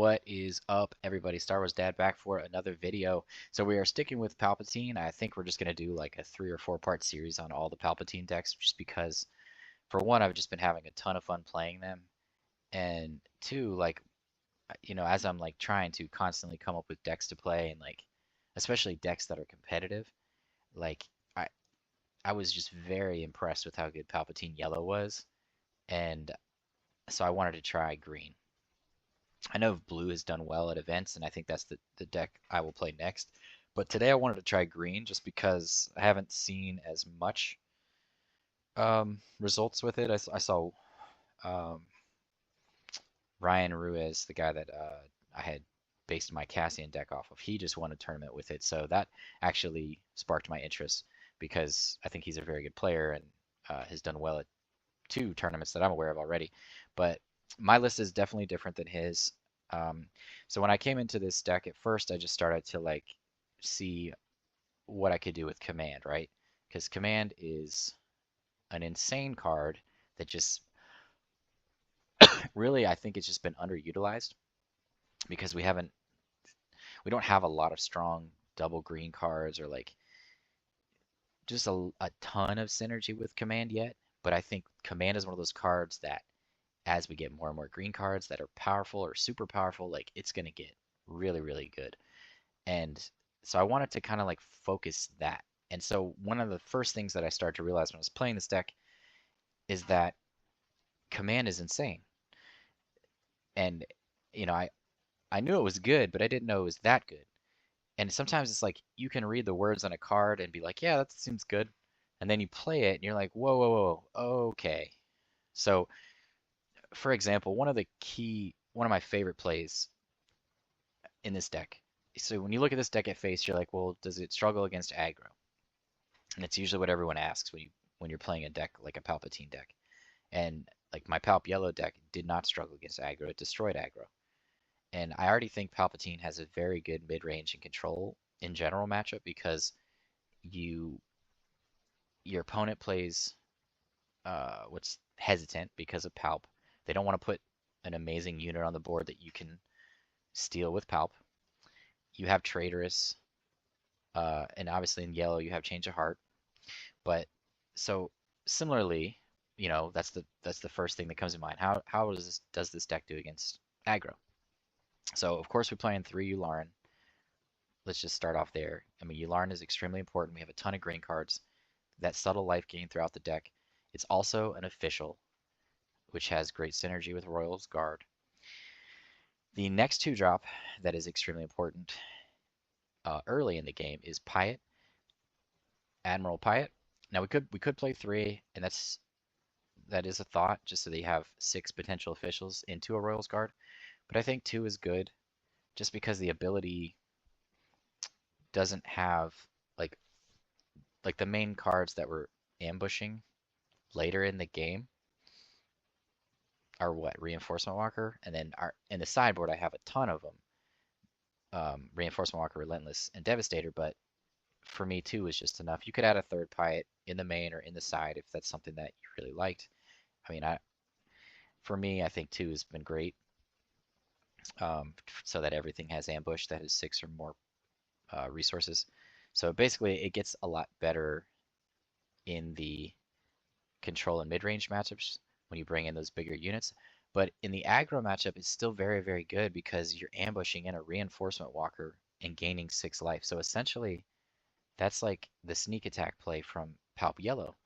What is up, everybody? Star Wars Dad back for another video. So we are sticking with Palpatine. I think we're just going to do like a 3 or 4 part series on all the Palpatine decks, just because, for one, I've just been having a ton of fun playing them, and two, as I'm like trying to constantly come up with decks to play, and like especially decks that are competitive, like I I was just very impressed with how good Palpatine Yellow was, and so I wanted to try Green. I know blue has done well at events, and I think that's the deck I will play next. But today I wanted to try green just because I haven't seen as much results with it. I saw um, Ryan Ruiz, the guy that I had based my Cassian deck off of. He just won a tournament with it, so that actually sparked my interest because I think he's a very good player and has done well at 2 tournaments that I'm aware of already. But my list is definitely different than his. Um, so when I came into this deck at first, I just started to like see what I could do with command, right? Because command is an insane card that just really, I think it's just been underutilized because we don't have a lot of strong double green cards or like just a ton of synergy with command yet. But I think command is one of those cards that as we get more and more green cards that are powerful or super powerful, like it's going to get really, really good. And so I wanted to kind of like focus that. And so one of the first things that I started to realize when I was playing this deck is that command is insane. And I knew it was good, but I didn't know it was that good. And sometimes it's like you can read the words on a card and be like, yeah, that seems good. And then you play it and you're like, whoa, whoa, whoa, okay. So for example, one of my favorite plays in this deck. So when you look at this deck at face, you're like, well, does it struggle against aggro? And it's usually what everyone asks when you're playing a deck like a Palpatine deck. And like my Palp Yellow deck did not struggle against aggro; it destroyed aggro. And I already think Palpatine has a very good mid-range and control in general matchup because you your opponent plays what's hesitant because of Palp. They don't want to put an amazing unit on the board that you can steal with Palp. You have Traitorous, and obviously in yellow you have Change of Heart. But so similarly, that's the first thing that comes to mind. How does this deck do against aggro? So of course we play in 3 Yularen. Let's just start off there. I mean, Yularen is extremely important. We have a ton of green cards. That subtle life gain throughout the deck. It's also an official, which has great synergy with Royal's Guard. The next 2 drop that is extremely important early in the game is Piett, Admiral Piett. Now we could play 3, and that is a thought, just so that you have 6 potential officials into a Royal's Guard. But I think 2 is good, just because the ability doesn't have like the main cards that were ambushing later in the game are what? Reinforcement Walker, and then in the sideboard I have a ton of them. Reinforcement Walker, Relentless, and Devastator, but for me 2 is just enough. You could add a 3rd Piett in the main or in the side if that's something that you really liked. I mean, for me, I think 2 has been great, so that everything has ambush that has 6 or more resources. So basically, it gets a lot better in the control and mid-range matchups when you bring in those bigger units. But in the aggro matchup, it's still very, very good because you're ambushing in a reinforcement walker and gaining 6 life. So essentially, that's like the sneak attack play from Palp Yellow,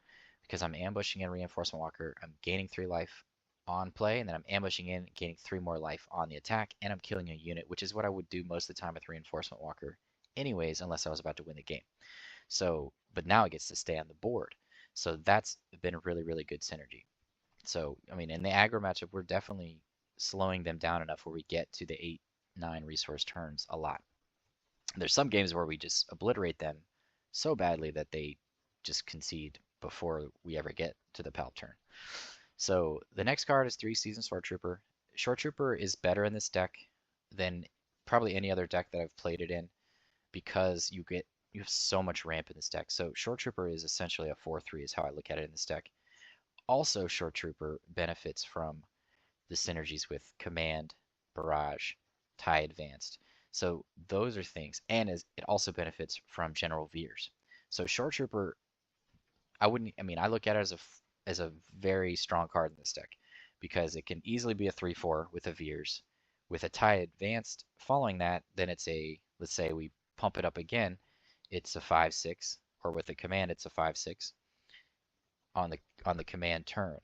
because I'm ambushing in reinforcement walker, I'm gaining 3 life on play, and then I'm ambushing in, gaining 3 more life on the attack, and I'm killing a unit, which is what I would do most of the time with reinforcement walker anyways, unless I was about to win the game. So, but now it gets to stay on the board. So that's been a really, really good synergy. So, I mean, in the aggro matchup, we're definitely slowing them down enough where we get to the 8, 9 resource turns a lot. There's some games where we just obliterate them so badly that they just concede before we ever get to the Palp turn. So the next card is 3 Seasoned Short Trooper. Short Trooper is better in this deck than probably any other deck that I've played it in, because you have so much ramp in this deck. So Short Trooper is essentially a 4/3 is how I look at it in this deck. Also, Short Trooper benefits from the synergies with Command, Barrage, TIE Advanced. So those are things, and it also benefits from General Veers. So Shore Trooper, I wouldn't. I mean, I look at it as a very strong card in this deck because it can easily be a 3/4 with a Veers. With a TIE Advanced following that, then it's a, let's say we pump it up again, it's a 5/6, or with a command it's a 5/6 on the command turn.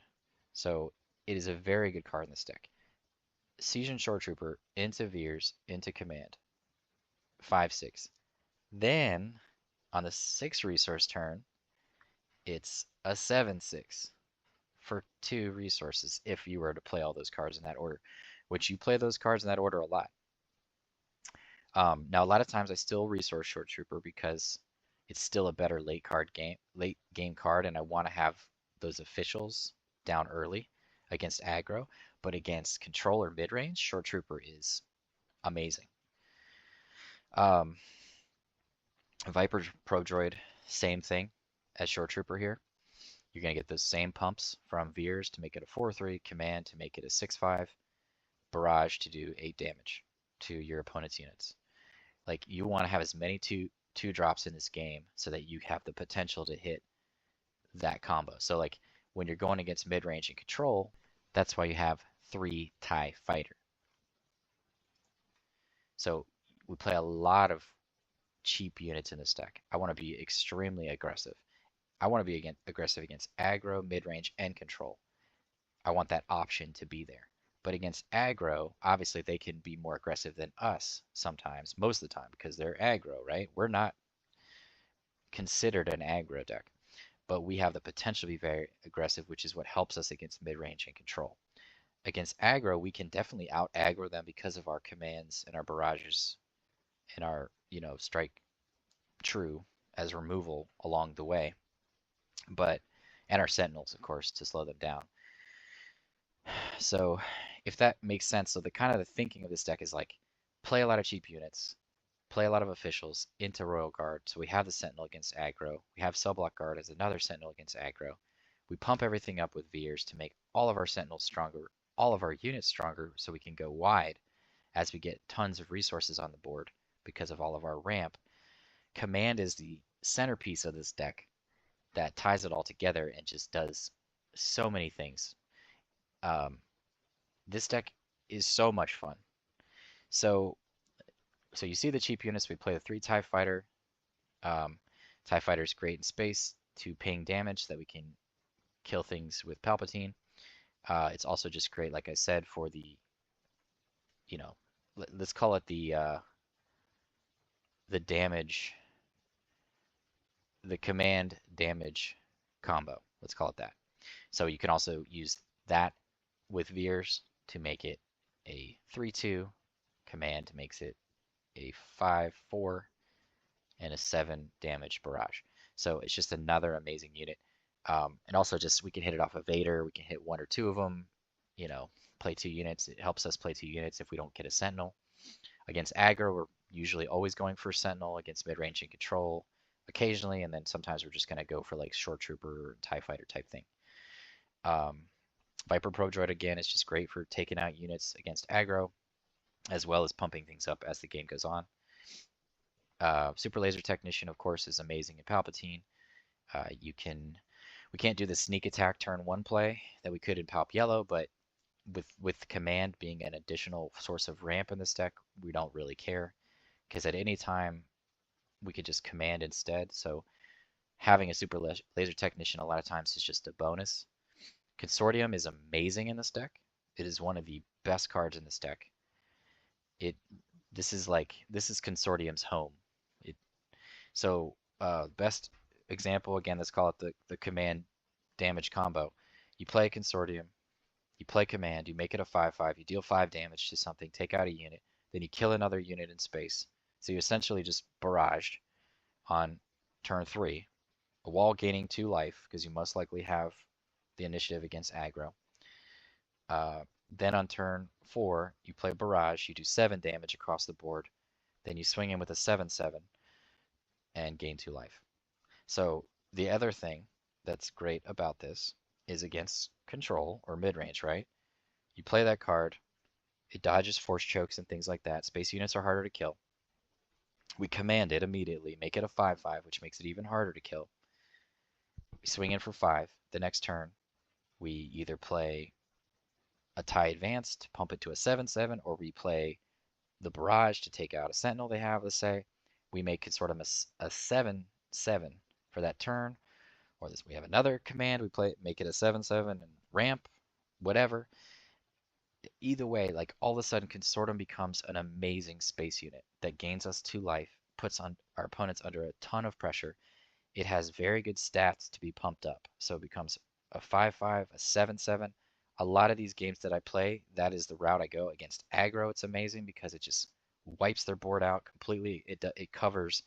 So it is a very good card in this deck. Season Shore Trooper into Veers into command, 5/6. Then on the 6 resource turn, it's a 7/6 for 2 resources if you were to play all those cards in that order, which you play those cards in that order a lot. Now, a lot of times I still resource Shore Trooper because it's still a better late game card, and I want to have those officials down early against aggro. But against control or mid range, Shore Trooper is amazing. Viper Pro Droid, same thing as Shore Trooper here. You're going to get those same pumps from Veers to make it a 4/3, command to make it a 6/5, barrage to do 8 damage to your opponent's units. Like, you want to have as many two drops in this game so that you have the potential to hit that combo. So like when you're going against mid-range and control, that's why you have 3 TIE Fighter. So we play a lot of cheap units in this deck. I want to be extremely aggressive. I want to be aggressive against aggro, mid-range, and control. I want that option to be there. But against aggro, obviously they can be more aggressive than us sometimes, most of the time, because they're aggro, right? We're not considered an aggro deck, but we have the potential to be very aggressive, which is what helps us against mid-range and control. Against aggro, we can definitely out-aggro them because of our commands and our barrages and our, strike true as removal along the way. And our sentinels, of course, to slow them down. So if that makes sense, so the kind of the thinking of this deck is like play a lot of cheap units, play a lot of officials into Royal Guard. So we have the Sentinel against aggro. We have Subblock Guard as another Sentinel against aggro. We pump everything up with Veers to make all of our Sentinels stronger, all of our units stronger, so we can go wide as we get tons of resources on the board because of all of our ramp. Command is the centerpiece of this deck that ties it all together and just does so many things. This deck is so much fun. So you see the cheap units. We play the 3 TIE Fighter. TIE Fighter is great in space to ping damage so that we can kill things with Palpatine. It's also just great, like I said, for the, let's call it the damage, the command damage combo. Let's call it that. So you can also use that with Veers to make it a 3/2. Command makes it a 5/4 and a 7 damage barrage. So it's just another amazing unit. And also just we can hit it off of Vader. We can hit 1 or 2 of them. Play 2 units. It helps us play 2 units if we don't get a Sentinel. Against aggro, we're usually always going for Sentinel. Against mid-range and control, occasionally, and then sometimes we're just going to go for like Shore Trooper or TIE Fighter type thing. Viper Pro Droid, again, is just great for taking out units against aggro, as well as pumping things up as the game goes on. Super Laser Technician, of course, is amazing in Palpatine. We can't do the sneak attack turn 1 play that we could in Palp Yellow, but with command being an additional source of ramp in this deck, we don't really care, because at any time we could just command instead. So having a Super Laser Technician a lot of times is just a bonus. Consortium is amazing in this deck. It is one of the best cards in this deck. This is Consortium's home. Best example, again, let's call it the command damage combo. You play a Consortium, you play command, you make it a 5/5, you deal 5 damage to something, take out a unit, then you kill another unit in space. So you essentially just barraged on turn 3, a wall gaining 2 life because you most likely have the initiative against aggro. Then on turn 4, you play barrage, you do 7 damage across the board, then you swing in with a 7/7 and gain 2 life. So the other thing that's great about this is against control or mid-range, right? You play that card, It dodges force chokes and things like that. Space units are harder to kill. We command it immediately, make it a 5/5, which makes it even harder to kill. We swing in for 5. The next turn, we either play a TIE Advance to pump it to a 7/7, or we play the Barrage to take out a Sentinel they have, let's say. We make it sort of a 7/7 for that turn. Or this, we have another command, we play make it a 7/7 and ramp, whatever. Either way, like all of a sudden Consortium becomes an amazing space unit that gains us 2 life, puts on our opponents under a ton of pressure. It has very good stats to be pumped up, so it becomes a 5/5, a 7/7. A lot of these games that I play, that is the route I go. Against aggro, it's amazing because it just wipes their board out completely. It covers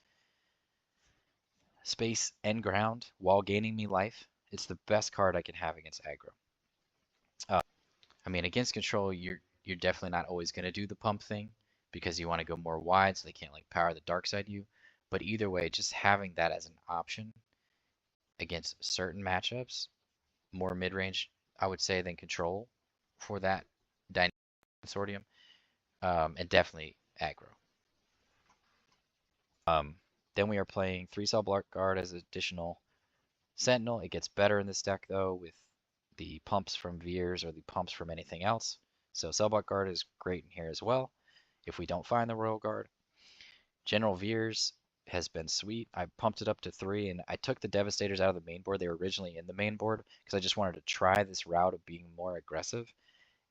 space and ground while gaining me life. It's the best card I can have against aggro. I mean, against control, you're definitely not always going to do the pump thing because you want to go more wide so they can't like power the dark side you. But either way, just having that as an option against certain matchups, more mid-range, I would say, than control for that dynamic consortium, and definitely aggro. Then we are playing 3-cell Block Guard as additional Sentinel. It gets better in this deck though with the pumps from Veers or the pumps from anything else. So Cell Block Guard is great in here as well if we don't find the Royal Guard. General Veers has been sweet. I pumped it up to 3 and I took the Devastators out of the main board. They were originally in the main board because I just wanted to try this route of being more aggressive,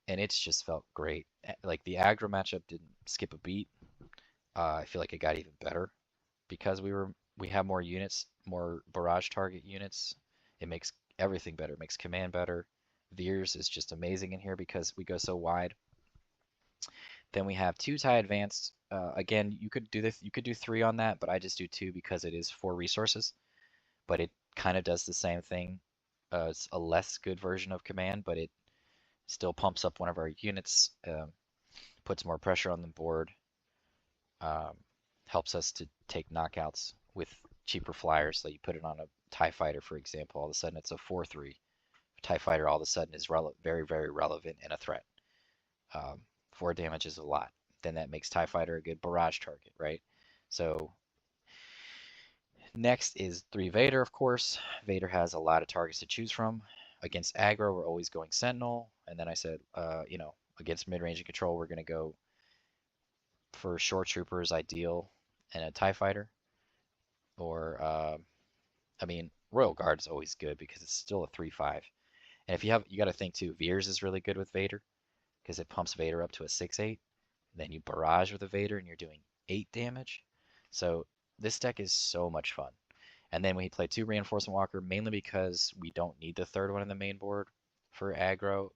and it's just felt great. Like the aggro matchup didn't skip a beat. I feel like it got even better because we have more units, more barrage target units. It makes everything better. It makes command better. Veers is just amazing in here because we go so wide. Then we have 2 TIE Advanced. Again, you could do this. You could do 3 on that, but I just do 2 because it is 4 resources. But it kind of does the same thing. It's a less good version of command, but it still pumps up one of our units, puts more pressure on the board, helps us to take knockouts with cheaper flyers. So you put it on a TIE Fighter, for example, all of a sudden it's a 4/3. TIE Fighter all of a sudden is very, very relevant and a threat. 4 damage is a lot. Then that makes TIE Fighter a good barrage target, right? So next is 3 Vader, of course. Vader has a lot of targets to choose from. Against aggro, we're always going Sentinel. And then I said, against mid-range and control, we're going to go for Shore Troopers, ideal, and a TIE Fighter. Or, I mean, Royal Guard is always good because it's still a 3/5. And if you got to think too, Veers is really good with Vader because it pumps Vader up to a 6/8. Then you barrage with a Vader and you're doing 8 damage. So this deck is so much fun. And then we play 2 Reinforcement Walker, mainly because we don't need the third one in the main board for aggro.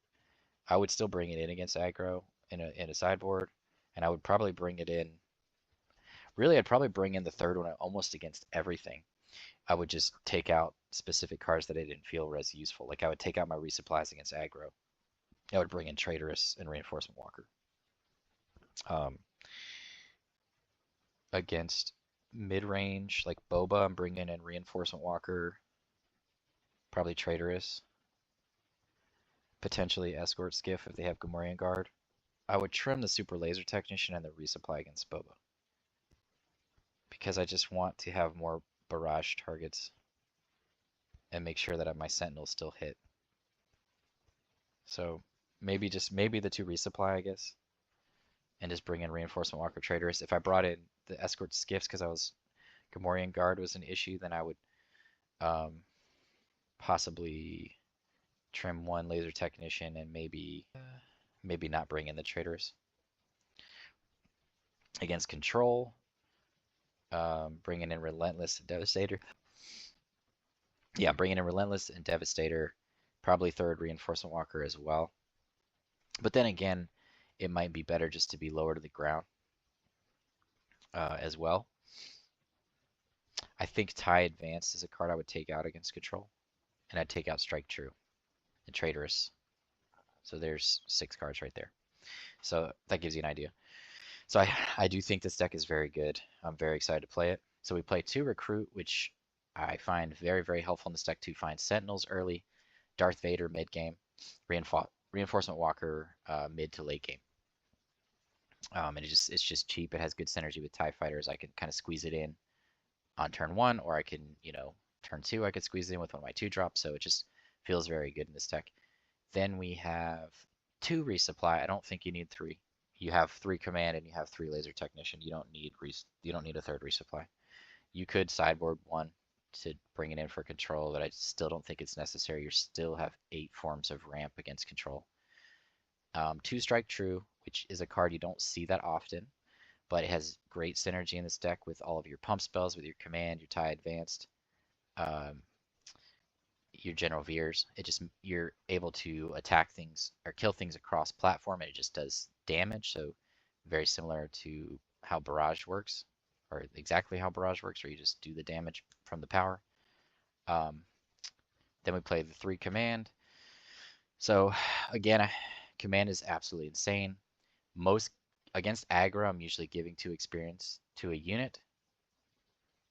I would still bring it in against aggro in a sideboard, and I would probably bring it in. Really, I'd probably bring in the third one almost against everything. I would just take out specific cards that I didn't feel were as useful. Like I would take out my resupplies against aggro. I would bring in Traitorous and Reinforcement Walker. Against mid-range, like Boba, I'm bringing in Reinforcement Walker, probably Traitorous, potentially Escort Skiff if they have Gamorrean Guard. I would trim the Super Laser Technician and the resupply against Boba because I just want to have more barrage targets and make sure that my Sentinels still hit. So maybe the 2 resupply, I guess, and just bring in Reinforcement Walker Traitorous. If I brought in the Escort Skiffs because Gamorrean Guard was an issue, then I would possibly trim 1 Laser Technician and maybe not bring in the Traitorous. Against control, bringing in Relentless and Devastator. Yeah, bringing in Relentless and Devastator, probably 3rd Reinforcement Walker as well. But then again, it might be better just to be lower to the ground as well. I think TIE Advanced is a card I would take out against control, and I'd take out Strike True and Traitorous. So there's 6 cards right there. So that gives you an idea. So I do think this deck is very good. I'm very excited to play it. So we play 2 Recruit, which I find very, very helpful in this deck to find Sentinels early, Darth Vader mid game, Reinforcement Walker mid to late game. And it's just cheap. It has good synergy with TIE fighters. I can kind of squeeze it in on turn one, or I can, turn two, I could squeeze it in with one of my two drops. So it just feels very good in this deck. Then we have two resupply. I don't think you need three. You have three command and you have three laser technician. You don't need a third resupply. You could sideboard one to bring it in for control, but I still don't think it's necessary. You still have 8 forms of ramp against control. Two strike true, which is a card you don't see that often, but it has great synergy in this deck with all of your pump spells, with your command, your tie advanced, um, your general Veers. You're able to attack things or kill things across platform, and it just does damage. So very similar to how Barrage works, or exactly how Barrage works, where you just do the damage from the power. Um, then we play the 3 command. So again, command is absolutely insane. Most against aggro, I'm usually giving 2 experience to a unit,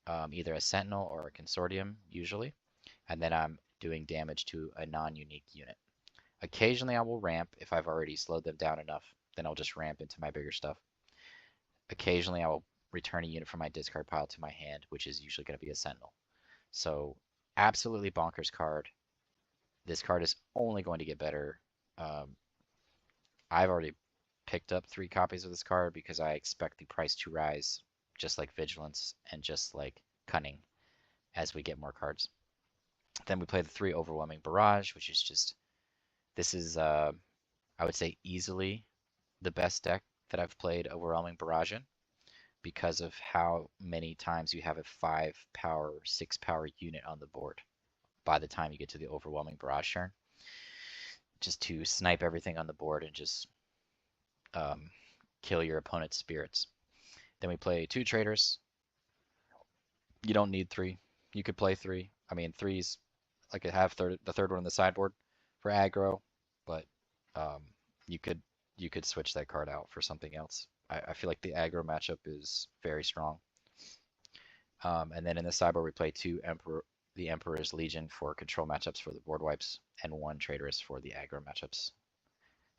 either a sentinel or a consortium usually, and then I'm doing damage to a non-unique unit. Occasionally I will ramp if I've already slowed them down enough, then I'll just ramp into my bigger stuff. Occasionally I will return a unit from my discard pile to my hand, which is usually going to be a sentinel. So absolutely bonkers card. This card is only going to get better. I've already picked up 3 copies of this card because I expect the price to rise, just like Vigilance and just like Cunning, as we get more cards. Then we play the 3 Overwhelming Barrage, which is just, this is, I would say, easily the best deck that I've played Overwhelming Barrage in, because of how many times you have a 5 power, 6 power unit on the board by the time you get to the Overwhelming Barrage turn. Just to snipe everything on the board and just kill your opponent's spirits. Then we play 2 Traders. You don't need 3. You could play 3. I mean, 3's like I have the third one on the sideboard for aggro, but you could switch that card out for something else. I feel like the aggro matchup is very strong. And then in the sideboard we play 2 the Emperor's Legion for control matchups for the board wipes, and 1 Traitorous for the aggro matchups,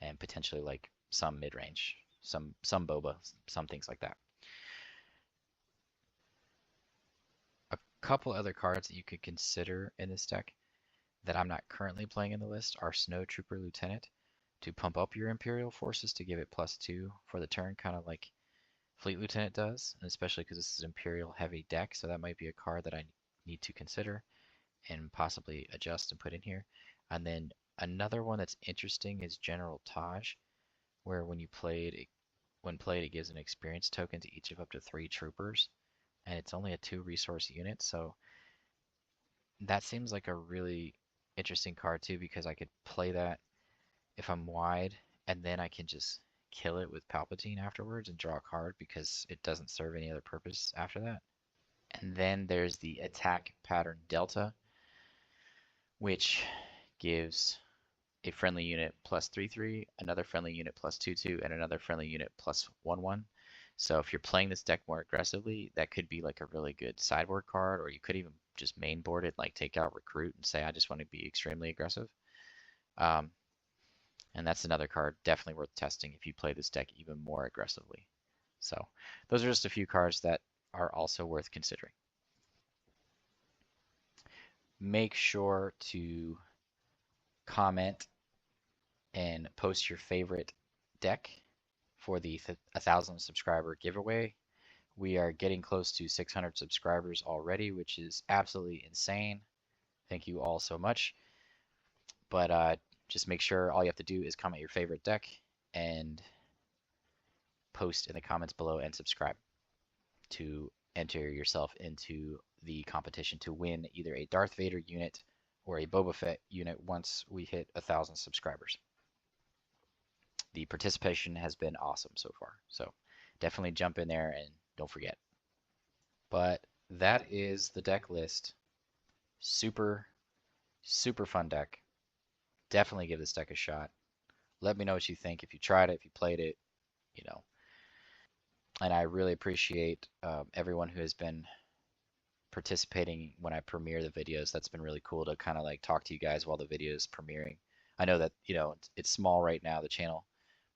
and potentially like some mid range, some Boba, some things like that. A couple other cards that you could consider in this deck that I'm not currently playing in the list are Snow Trooper Lieutenant, to pump up your Imperial forces to give it +2 for the turn, kind of like Fleet Lieutenant does, and especially because this is Imperial heavy deck, so that might be a card that I need to consider and possibly adjust and put in here. And then another one that's interesting is General Taj, where when played, it gives an experience token to each of up to 3 troopers, and it's only a 2 resource unit, so that seems like a really interesting card too, because I could play that if I'm wide, and then I can just kill it with Palpatine afterwards and draw a card because it doesn't serve any other purpose after that. And then there's the Attack Pattern Delta, which gives a friendly unit +3/3, another friendly unit +2/2, and another friendly unit +1/1. So if you're playing this deck more aggressively, that could be like a really good sideboard card, or you could even just mainboard it, like take out Recruit and say, I just want to be extremely aggressive. And that's another card definitely worth testing if you play this deck even more aggressively. So those are just a few cards that are also worth considering. Make sure to comment and post your favorite deck for the 1,000 subscriber giveaway. We are getting close to 600 subscribers already, which is absolutely insane. Thank you all so much. But just make sure all you have to do is comment your favorite deck and post in the comments below and subscribe to enter yourself into the competition to win either a Darth Vader unit or a Boba Fett unit once we hit 1,000 subscribers. The participation has been awesome so far, so definitely jump in there and don't forget. But that is the deck list. Super fun deck. Definitely give this deck a shot. Let me know what you think, if you tried it, if you played it, and I really appreciate everyone who has been participating when I premiere the videos. That's been really cool to kind of like talk to you guys while the video is premiering. I know that it's small right now, the channel,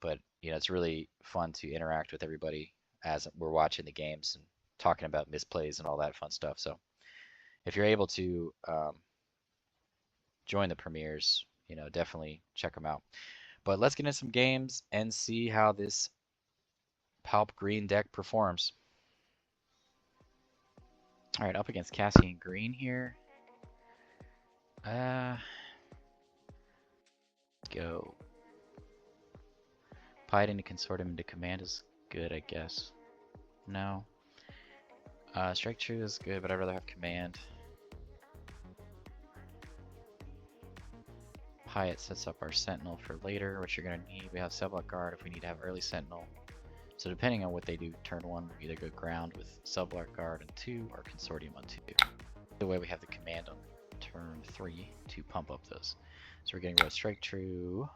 but you know, it's really fun to interact with everybody as we're watching the games and talking about misplays and all that fun stuff. So if you're able to join the premieres, you know, definitely check them out. But let's get into some games and see how this Palp Green deck performs. All right, up against Cassian Green here. Go. Piett into Consortium into Command is good, I guess. No. Strike True is good, but I'd rather have Command. Piett sets up our Sentinel for later, which you're going to need. We have Subblock Guard if we need to have early Sentinel. So depending on what they do turn 1, we'll either go Ground with Subblock Guard on 2 or Consortium on 2. Either way, we have the Command on turn 3 to pump up those. So we're getting rid of Strike True.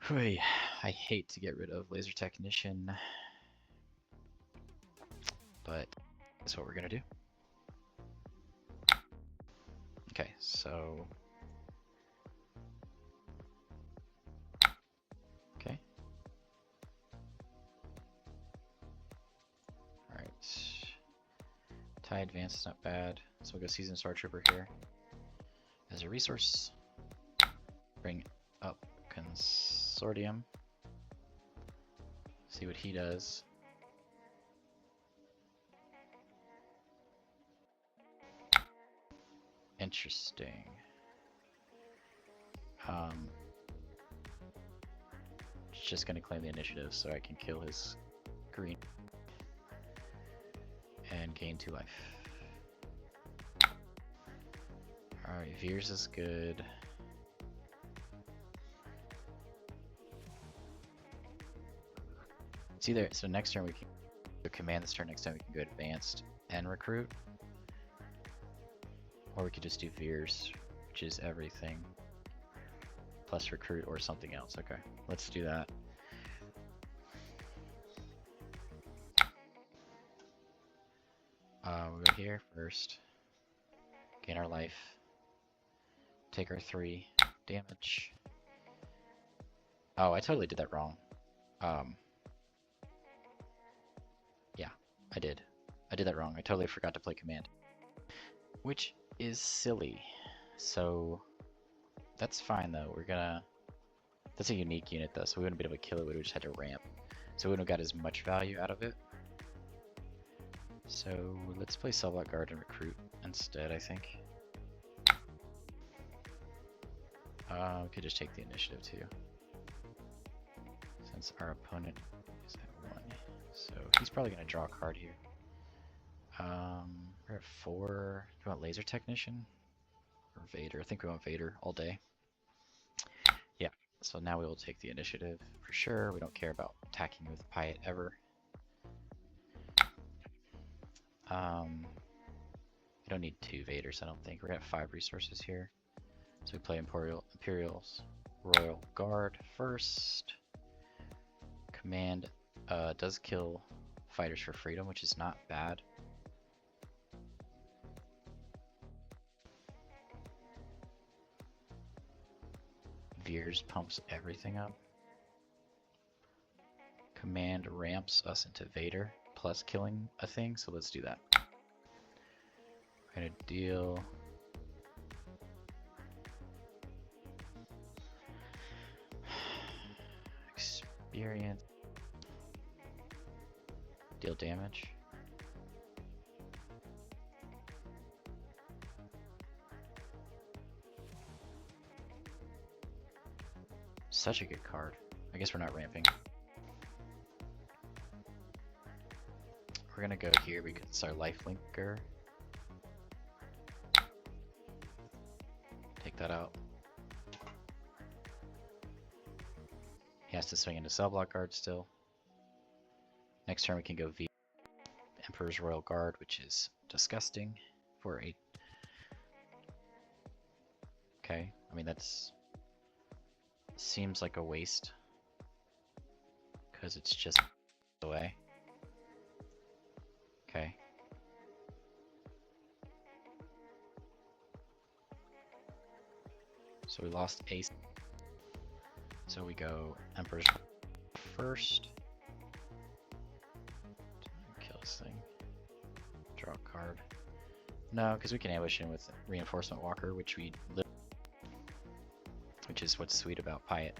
I hate to get rid of Laser Technician, but that's what we're going to do. Okay, so... Okay. Alright. TIE Advance is not bad, so we'll go Seasoned Star Trooper here. As a resource, bring up Consortium. See what he does. Interesting. Just gonna claim the initiative so I can kill his green and gain 2 life. Alright, Veers is good. It's either, so next turn we can go Command, this turn next time we can go Advanced and Recruit. Or we could just do Veers, which is everything. Plus Recruit or something else. Okay, let's do that. We'll go here first. Gain our life. Take our 3 damage. Oh, I totally did that wrong. Yeah, I did. I did that wrong. I totally forgot to play Command. Which is silly. So that's fine though. We're gonna... That's a unique unit though, so we wouldn't be able to kill it. We would just had to ramp. So we wouldn't have got as much value out of it. So let's play Subblock Guard and Recruit instead, I think. We could just take the initiative too. Since our opponent is at 1. So he's probably gonna draw a card here. We're at 4. Do you want Laser Technician? Or Vader? I think we want Vader all day. Yeah, so now we will take the initiative for sure. We don't care about attacking with Piett ever. We don't need 2 Vaders, I don't think. We're at 5 resources here. So we play Imperial's Royal Guard first. Command does kill Fighters for Freedom, which is not bad. Veers pumps everything up. Command ramps us into Vader, plus killing a thing, so let's do that. We're gonna deal... Experience. Deal damage. Such a good card. I guess we're not ramping. We're gonna go here because it's our life linker. Take that out. He has to swing into Subblock Guard still. Next turn we can go V Emperor's Royal Guard, which is disgusting for a... Okay, I mean that's... Seems like a waste. Because it's just away. Okay. So we lost ace. So we go Emperor's first. Kill this thing. Draw a card. No, because we can ambush him with Reinforcement Walker, which is what's sweet about Piett.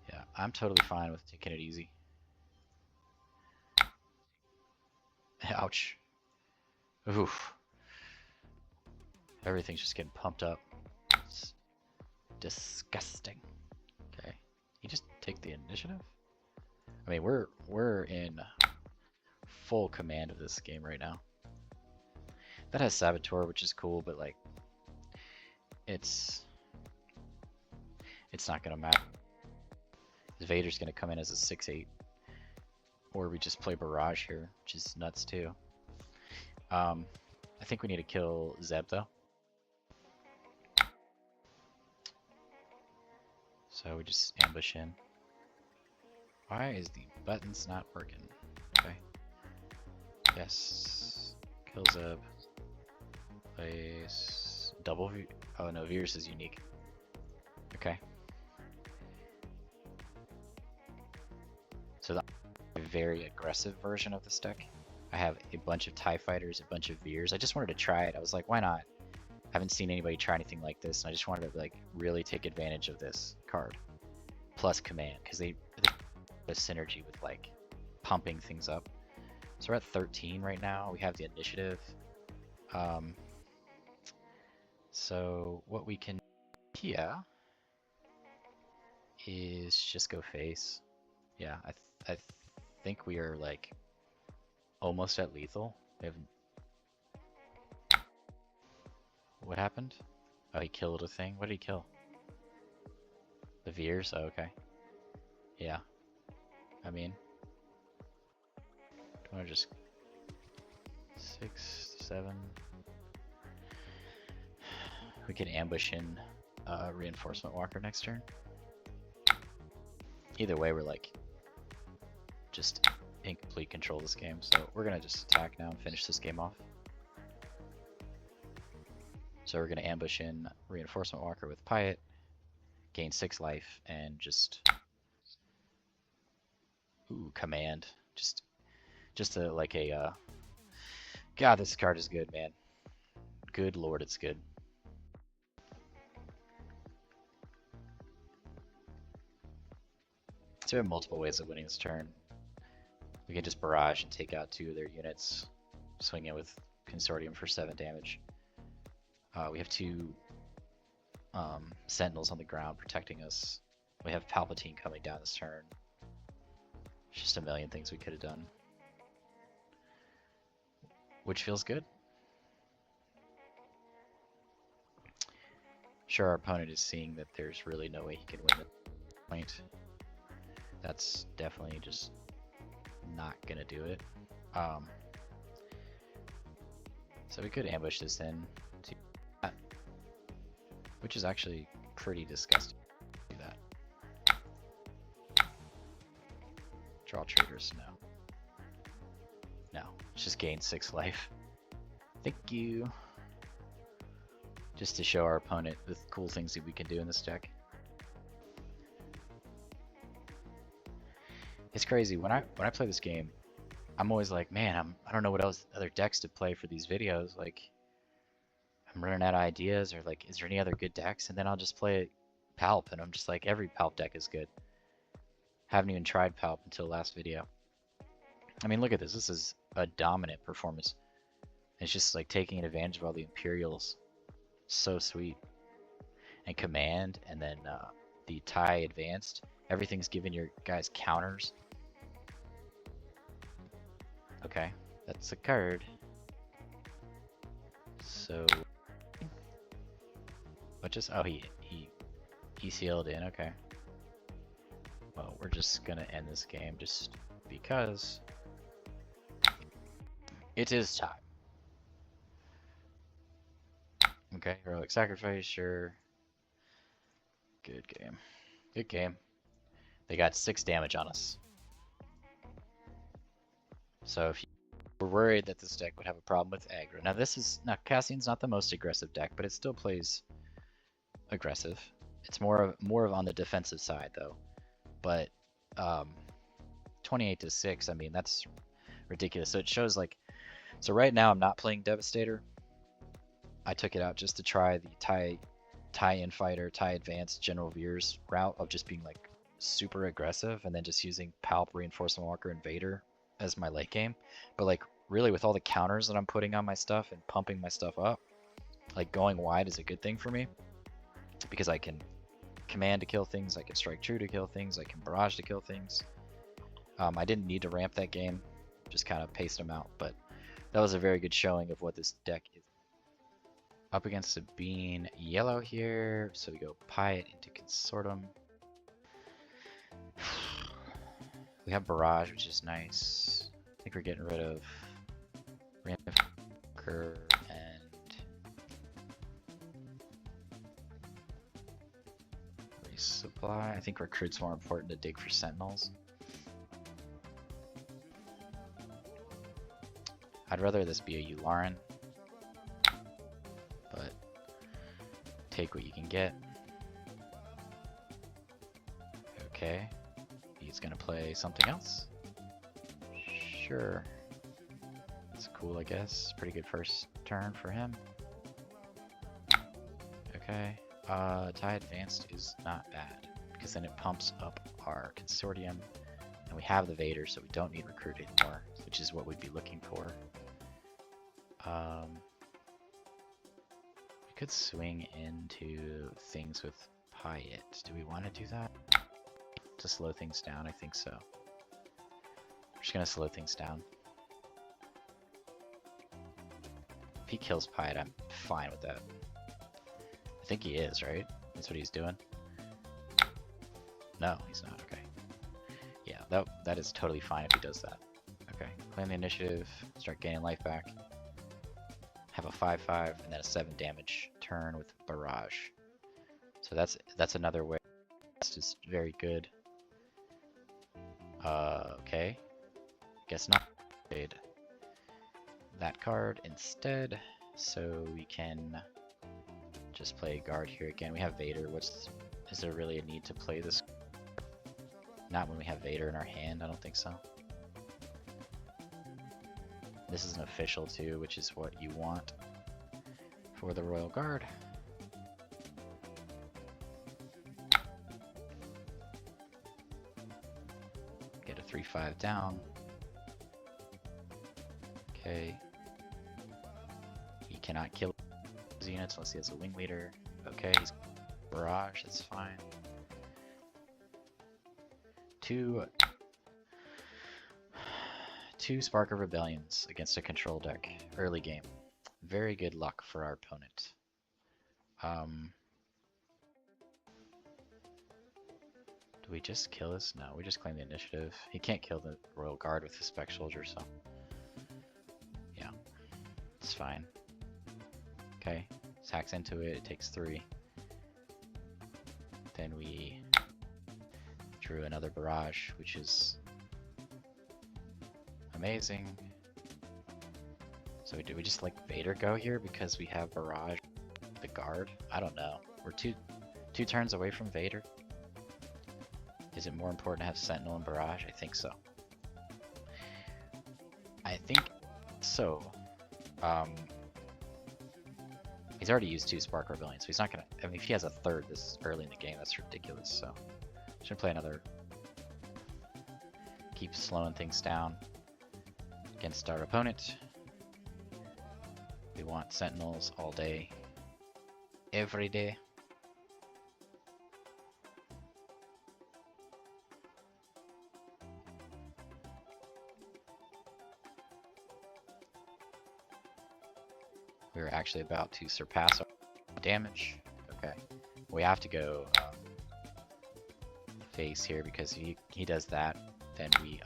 Yeah, I'm totally fine with taking it easy. Ouch. Oof. Everything's just getting pumped up. It's disgusting. Okay. You just take the initiative? I mean, we're in full command of this game right now. That has Saboteur, which is cool, but like it's not gonna matter. Vader's gonna come in as a 6/8. Or we just play Barrage here, which is nuts too. I think we need to kill Zeb though. So we just ambush in. Why is the buttons not working? Okay. Yes. Kill Zeb. Place double V. Oh no, Veers is unique. Okay. So the very aggressive version of this deck. I have a bunch of TIE Fighters, a bunch of Veers. I just wanted to try it. I was like, why not? Haven't seen anybody try anything like this, and I just wanted to like really take advantage of this card. Plus command, because they have synergy with like pumping things up. So we're at 13 right now. We have the initiative. So what we can here is just go face. Yeah, I think we are like almost at lethal. We have... What happened? Oh, he killed a thing. What did he kill? The Veers? Oh, okay. Yeah. I mean, do I want to just 6, 7? We can ambush in Reinforcement Walker next turn. Either way, we're like just in complete control of this game. So we're gonna just attack now and finish this game off. So we're gonna ambush in Reinforcement Walker with Piett, gain 6 life, and just command. Just a like a God, this card is good, man. Good lord, it's good. So we have multiple ways of winning this turn. We can just barrage and take out 2 of their units, swing in with Consortium for 7 damage. We have 2 Sentinels on the ground protecting us. We have Palpatine coming down this turn. Just a million things we could have done. Which feels good. Sure, our opponent is seeing that there's really no way he can win the point. That's definitely just not gonna do it. So we could ambush this in to that, which is actually pretty disgusting. Do that. Draw triggers, no. No, it's just gain 6 life. Thank you. Just to show our opponent the cool things that we can do in this deck. It's crazy when I play this game, I'm always like, man, I don't know what else other decks to play for these videos. Like, I'm running out of ideas, or like, is there any other good decks? And then I'll just play Palp, and I'm just like, every Palp deck is good. Haven't even tried Palp until last video. I mean, look at this. This is a dominant performance. It's just like taking advantage of all the Imperials. So sweet. And command, and then the TIE advanced. Everything's giving your guys counters. Okay, that's a card. So, what just? Oh, he sealed in. Okay. Well, we're just gonna end this game just because it is time. Okay, heroic sacrifice, sure. Good game. Good game. They got 6 damage on us. So if you were worried that this deck would have a problem with aggro. Now Cassian's not the most aggressive deck, but it still plays aggressive. It's more of on the defensive side though. But um, 28 to 6, I mean that's ridiculous. So it shows like, so right now I'm not playing Devastator. I took it out just to try the TIE Infighter, TIE Advanced General Veers route of just being like super aggressive and then just using Palp, Reinforcement Walker, and Vader as my late game. But like really with all the counters that I'm putting on my stuff and pumping my stuff up, like going wide is a good thing for me because I can command to kill things, I can strike true to kill things, I can barrage to kill things. I didn't need to ramp that game, just kind of paced them out, but that was a very good showing of what this deck is. Up against Sabine, yellow here, so we go Piett into Consortium. We have Barrage, which is nice. I think we're getting rid of Ramper and Resupply. I think Recruit's more important to dig for Sentinels. I'd rather this be a Yularen, but take what you can get. Okay, he's gonna play something else. Sure, that's cool, I guess. Pretty good first turn for him. Okay, TIE Advanced is not bad because then it pumps up our Consortium, and we have the Vader, so we don't need Recruit anymore, which is what we'd be looking for. We could swing into things with Piett. Do we want to do that? To slow things down, I think so. We're just gonna slow things down. If he kills Piett, I'm fine with that. I think he is, right? That's what he's doing. No, he's not. Okay. Yeah, that is totally fine if he does that. Okay, claim the initiative, start gaining life back. Have a 5/5 and then a 7 damage turn with Barrage. So that's another way. It's just very good. Okay. Guess not. Trade that card instead, so we can just play guard here again. We have Vader. Is there really a need to play this? Not when we have Vader in our hand. I don't think so. This is an official too, which is what you want for the Royal Guard. Get a 3/5 down. Okay. He cannot kill his units unless he has a wing leader. Okay, he's Barrage, that's fine. Two Spark of Rebellions against a control deck early game. Very good luck for our opponent. Do we just kill this? No, we just claim the initiative. He can't kill the Royal Guard with the Spec Soldier, so yeah, it's fine. Okay, hacks into it, it takes 3. Then we drew another Barrage, which is amazing. So do we just like Vader go here because we have Barrage, the guard? I don't know. We're two turns away from Vader. Is it more important to have Sentinel and Barrage? I think so. I think so. He's already used 2 Spark Rebellions, so he's not gonna. I mean, if he has a 3rd this early in the game, that's ridiculous. So, should play another. Keep slowing things down against our opponent. We want Sentinels all day, every day. We were actually about to surpass our damage. Okay, we have to go face here because he does that. Then we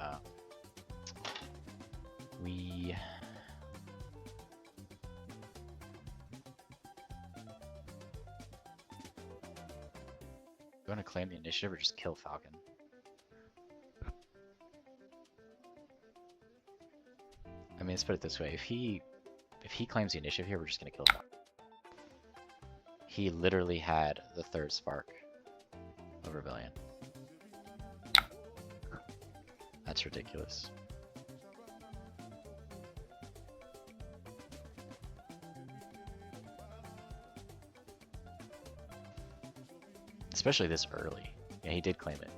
want to claim the initiative or just kill Falcon? I mean, let's put it this way: if he claims the initiative here, we're just gonna kill Falcon. He literally had the third spark of rebellion. That's ridiculous. Especially this early. Yeah, he did claim it.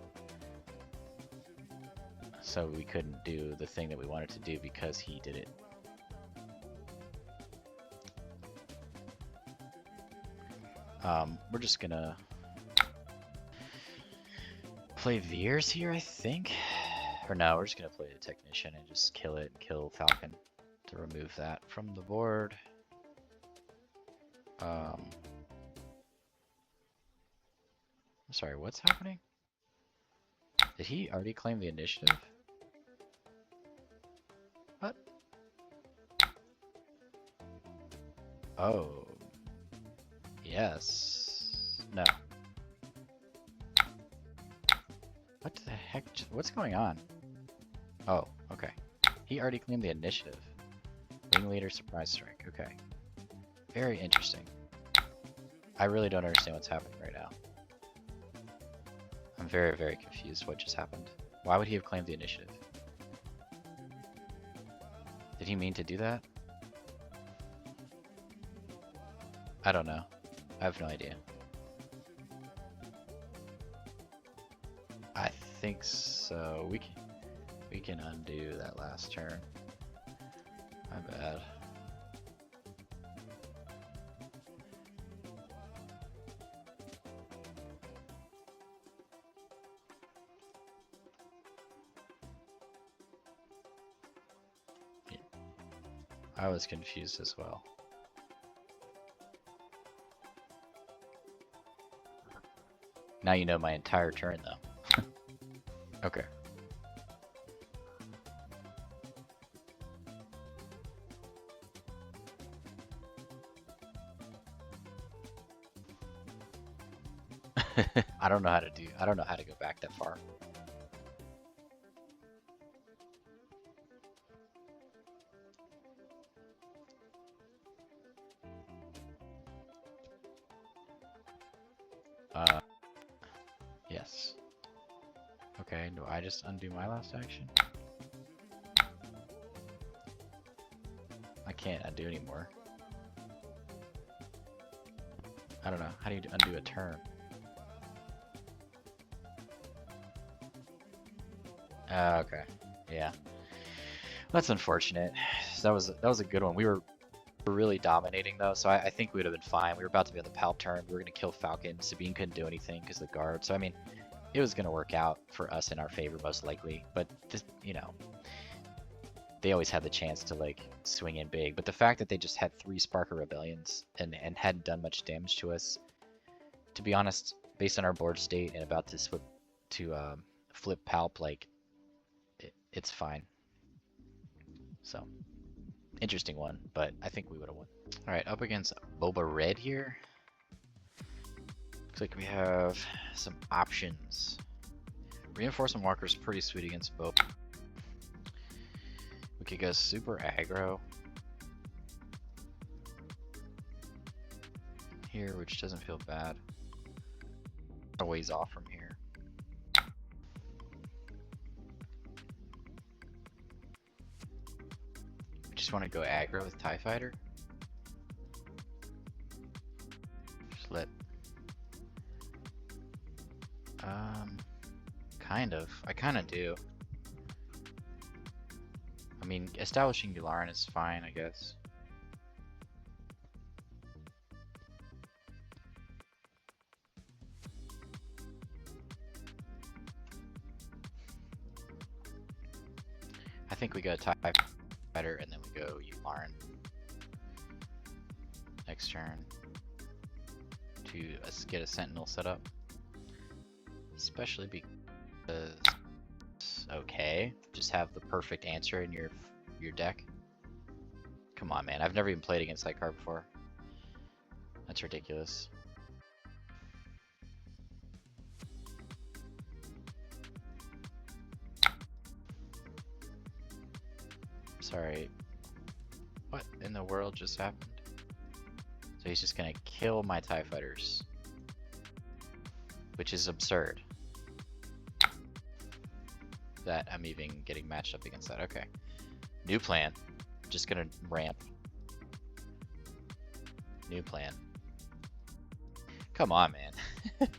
So we couldn't do the thing that we wanted to do because he did it. We're just gonna play Veers here, I think. Or no, we're just gonna play the Technician and just kill it and kill Falcon to remove that from the board. I'm sorry, what's happening? Did he already claim the initiative? What? Oh. Yes. No. What the heck? What's going on? Oh, okay. He already claimed the initiative. Wing Leader Surprise Strike. Okay. Very interesting. I really don't understand what's happening right now. I'm very, very confused what just happened. Why would he have claimed the initiative? Did he mean to do that? I don't know. I have no idea. I think so. We can undo that last turn. My bad. Yeah. I was confused as well. Now you know my entire turn, though. Okay. I don't know how to go back that far. Yes. Okay, do I just undo my last action? I can't undo anymore. I don't know. How do you undo a turn? Okay. Yeah. That's unfortunate. That was a good one. We were really dominating though, so I think we would have been fine. We were about to be on the Palp turn. We were gonna kill Falcon. Sabine couldn't do anything because of the guard. So I mean, it was gonna work out for us in our favor most likely. But this, you know, they always had the chance to like swing in big. But the fact that they just had 3 Sparker Rebellions and hadn't done much damage to us, to be honest, based on our board state and about to flip Palp, like it's fine. So. Interesting one, but I think we would have won. Alright, up against Boba Red here. Looks like we have some options. Reinforcement Walker is pretty sweet against Boba. We could go super aggro here, which doesn't feel bad. A ways off from here. Just want to go aggro with TIE Fighter. Just let... kind of. I kind of do. I mean, establishing Yularen is fine, I guess. I think we go TIE Fighter and then we go Yularen next turn to get a Sentinel set up. Especially because, okay, just have the perfect answer in your deck. Come on, man! I've never even played against that card before. That's ridiculous. Sorry. What in the world just happened? So he's just gonna kill my TIE fighters, which is absurd that I'm even getting matched up against that. Okay, new plan. Just gonna ramp. New plan. Come on, man.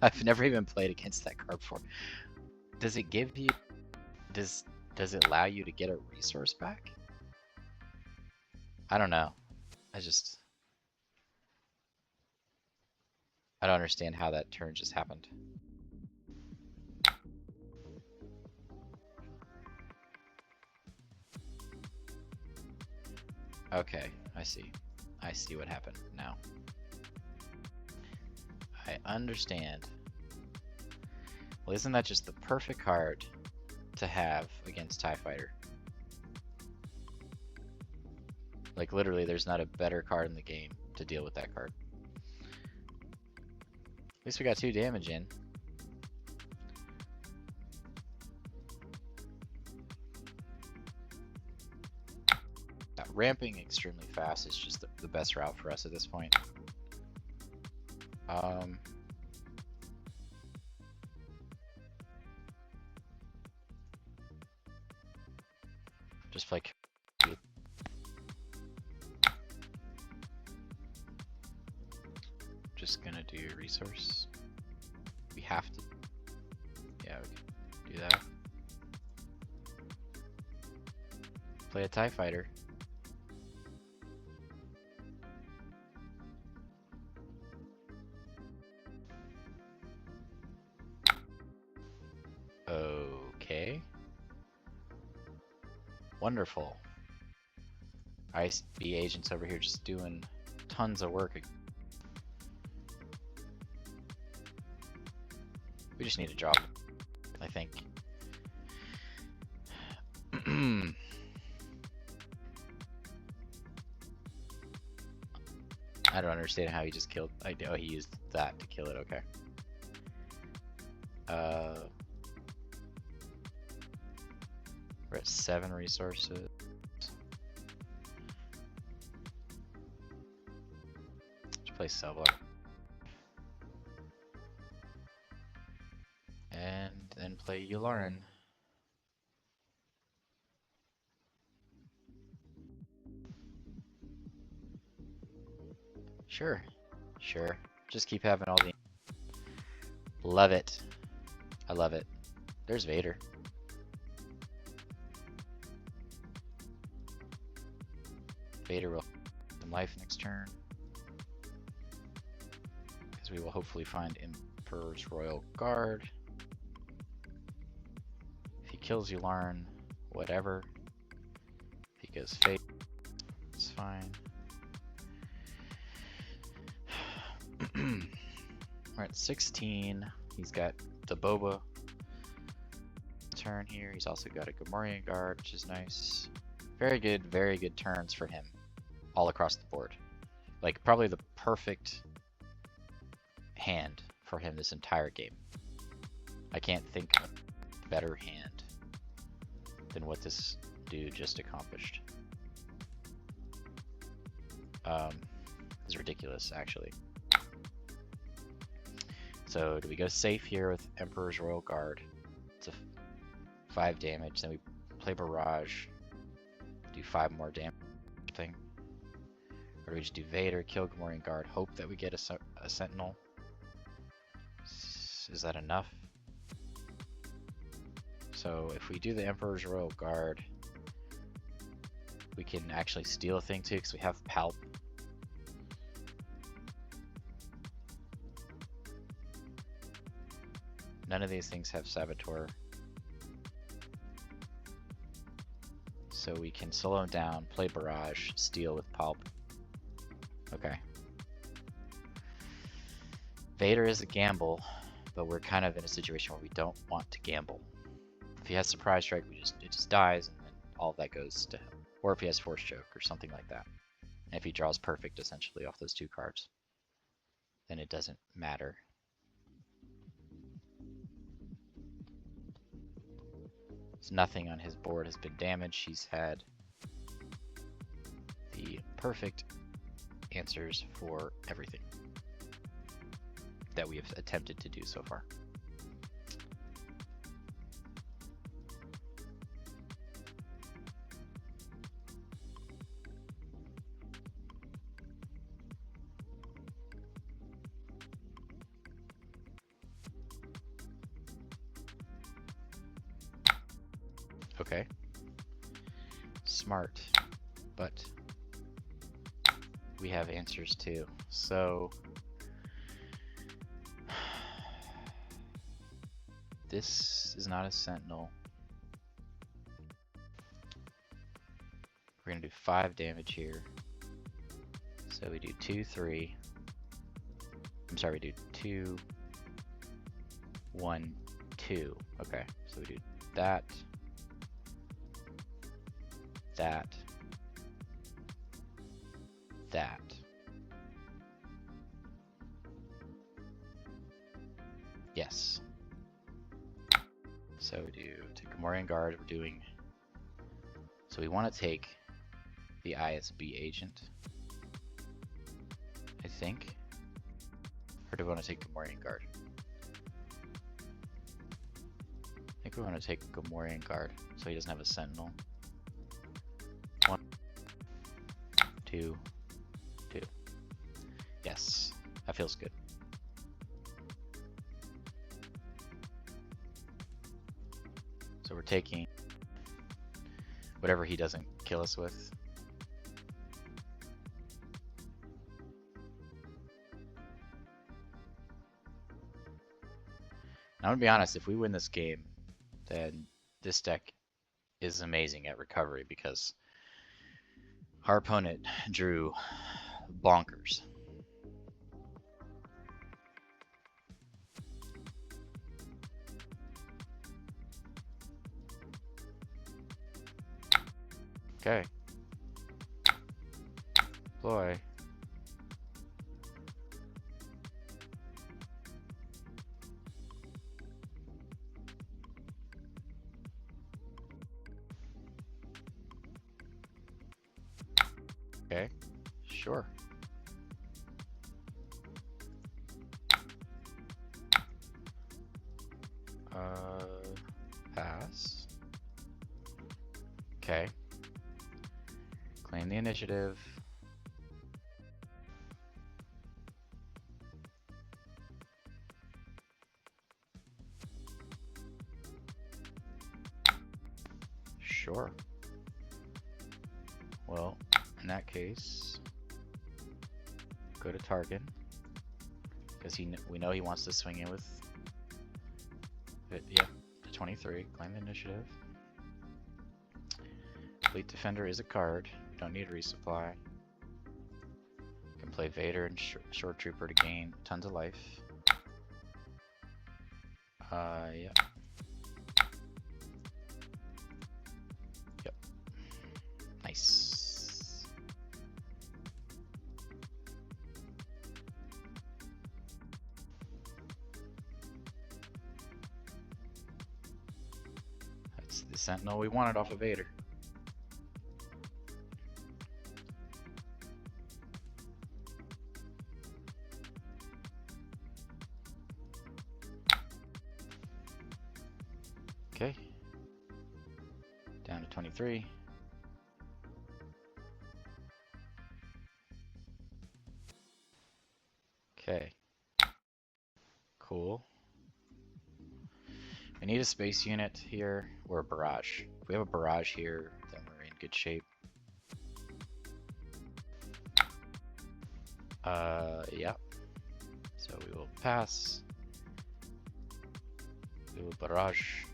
I've never even played against that card before. Does it give you... Does it allow you to get a resource back? I don't know. I don't understand how that turn just happened. Okay, I see. I see what happened now. I understand. Well, isn't that just the perfect card to have against TIE Fighter? Like, literally, there's not a better card in the game to deal with that card. At least we got 2 damage in. Ramping extremely fast is just the best route for us at this point. Just play. Just gonna do resource. We have to. Yeah, we can do that. Play a TIE Fighter. Okay. Wonderful. ISB agents over here just doing tons of work. We just need a job, I think. I don't understand how he just killed. I know he used that to kill it. Okay. We're at 7 resources. Let's play Cellblock. And then play Yularen. Sure. Sure. Just keep having all the... Love it. I love it. There's Vader. Vader will have some life next turn. Because we will hopefully find Emperor's Royal Guard. If he kills Yularen, whatever. If he goes Fate, it's fine. We're at 16. He's got the Boba turn here. He's also got a Gamorrean Guard, which is nice. Very good turns for him all across the board. Like, probably the perfect hand for him this entire game. I can't think of a better hand than what this dude just accomplished. It's ridiculous, actually. So do we go safe here with Emperor's Royal Guard? It's a 5 damage. Then we play Barrage. Do 5 more damage thing. Or do we just do Vader, kill Gamorrean Guard, hope that we get a Sentinel? Is that enough? So if we do the Emperor's Royal Guard, we can actually steal a thing too, because we have Palp. None of these things have Saboteur. So we can slow him down, play Barrage, steal with Palp. Okay. Vader is a gamble, but we're kind of in a situation where we don't want to gamble. If he has Surprise Strike, it just dies, and then all of that goes to him. Or if he has Force Choke or something like that. And if he draws Perfect, essentially, off those 2 cards, then it doesn't matter. So nothing on his board has been damaged. He's had the Perfect answers for everything that we have attempted to do so far. Okay. Smart, but we have answers too. So this is not a sentinel. We're gonna do 5 damage here. So we do 2, 3. I'm sorry, we do 2, 1, 2. Okay, so we do that. That. Yes. So we do to Gamorrean Guard, we're doing, so we want to take the ISB agent, I think. Or do we want to take Gamorrean Guard? I think we want to take Gamorrean Guard so he doesn't have a sentinel. 1, 2, 2. Yes, that feels good. So we're taking whatever he doesn't kill us with. Now, I'm gonna be honest, if we win this game, then this deck is amazing at recovery because our opponent drew bonkers. Okay. Boy. Okay. Sure. Pass. Okay. Claim the initiative. Sure. Well, in that case, go to target because we know he wants to swing in with it. Yeah, the 23. Claim the initiative. Fleet Defender is a card. We don't need a resupply. You can play Vader and Short Trooper to gain tons of life. Yeah. Yep. Nice. That's the Sentinel we wanted off of Vader. Okay, down to 23. Okay, cool. We need a space unit here or a barrage. If we have a barrage here, then we're in good shape. Yeah. So we will pass. We will barrage.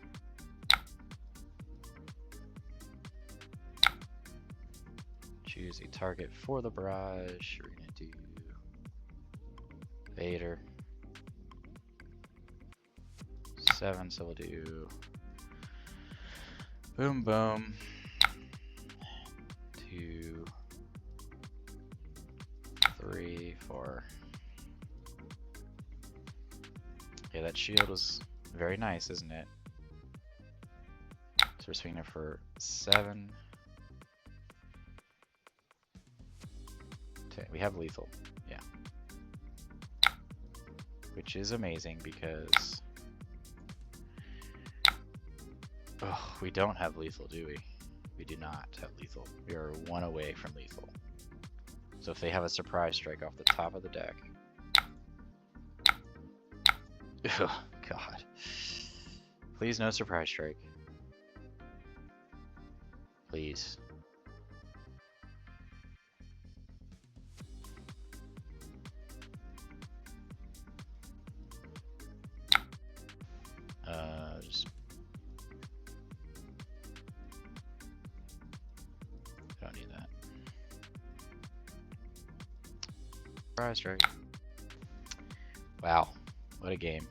Choose a target for the barrage. We're gonna do Vader. 7, so we'll do boom boom. 2, 3, 4. Yeah, that shield was very nice, isn't it? So we're swinging it for 7. We have lethal, yeah. Which is amazing because... Oh, we don't have lethal, do we? We do not have lethal. We are one away from lethal. So if they have a surprise strike off the top of the deck... Oh, God. Please no surprise strike. Please. Just... Don't need that. Surprise strike. Wow. What a game.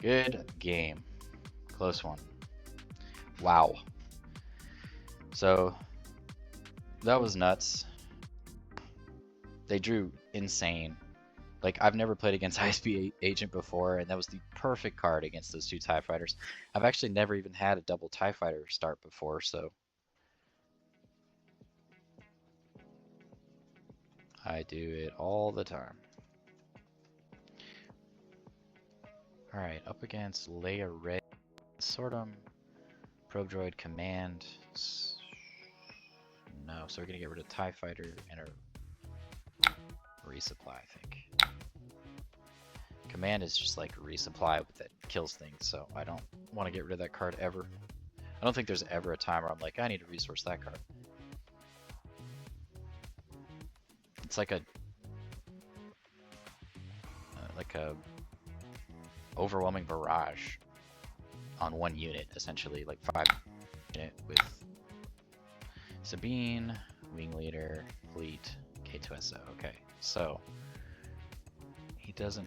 Good game. Close one. Wow. So, that was nuts. They drew insane. Like, I've never played against ISB Agent before, and that was the perfect card against those two TIE Fighters. I've actually never even had a double TIE Fighter start before, so... I do it all the time. Alright, up against Leia Red, Sortum, Probe Droid Command. No, so we're gonna get rid of TIE Fighter and a resupply, I think. Command is just like a resupply that kills things, so I don't want to get rid of that card ever. I don't think there's ever a time where I'm like, I need to resource that card. It's like a overwhelming barrage on one unit, essentially, like 5 unit with Sabine, Wing Leader, Fleet, K2SO. Okay, so he doesn't.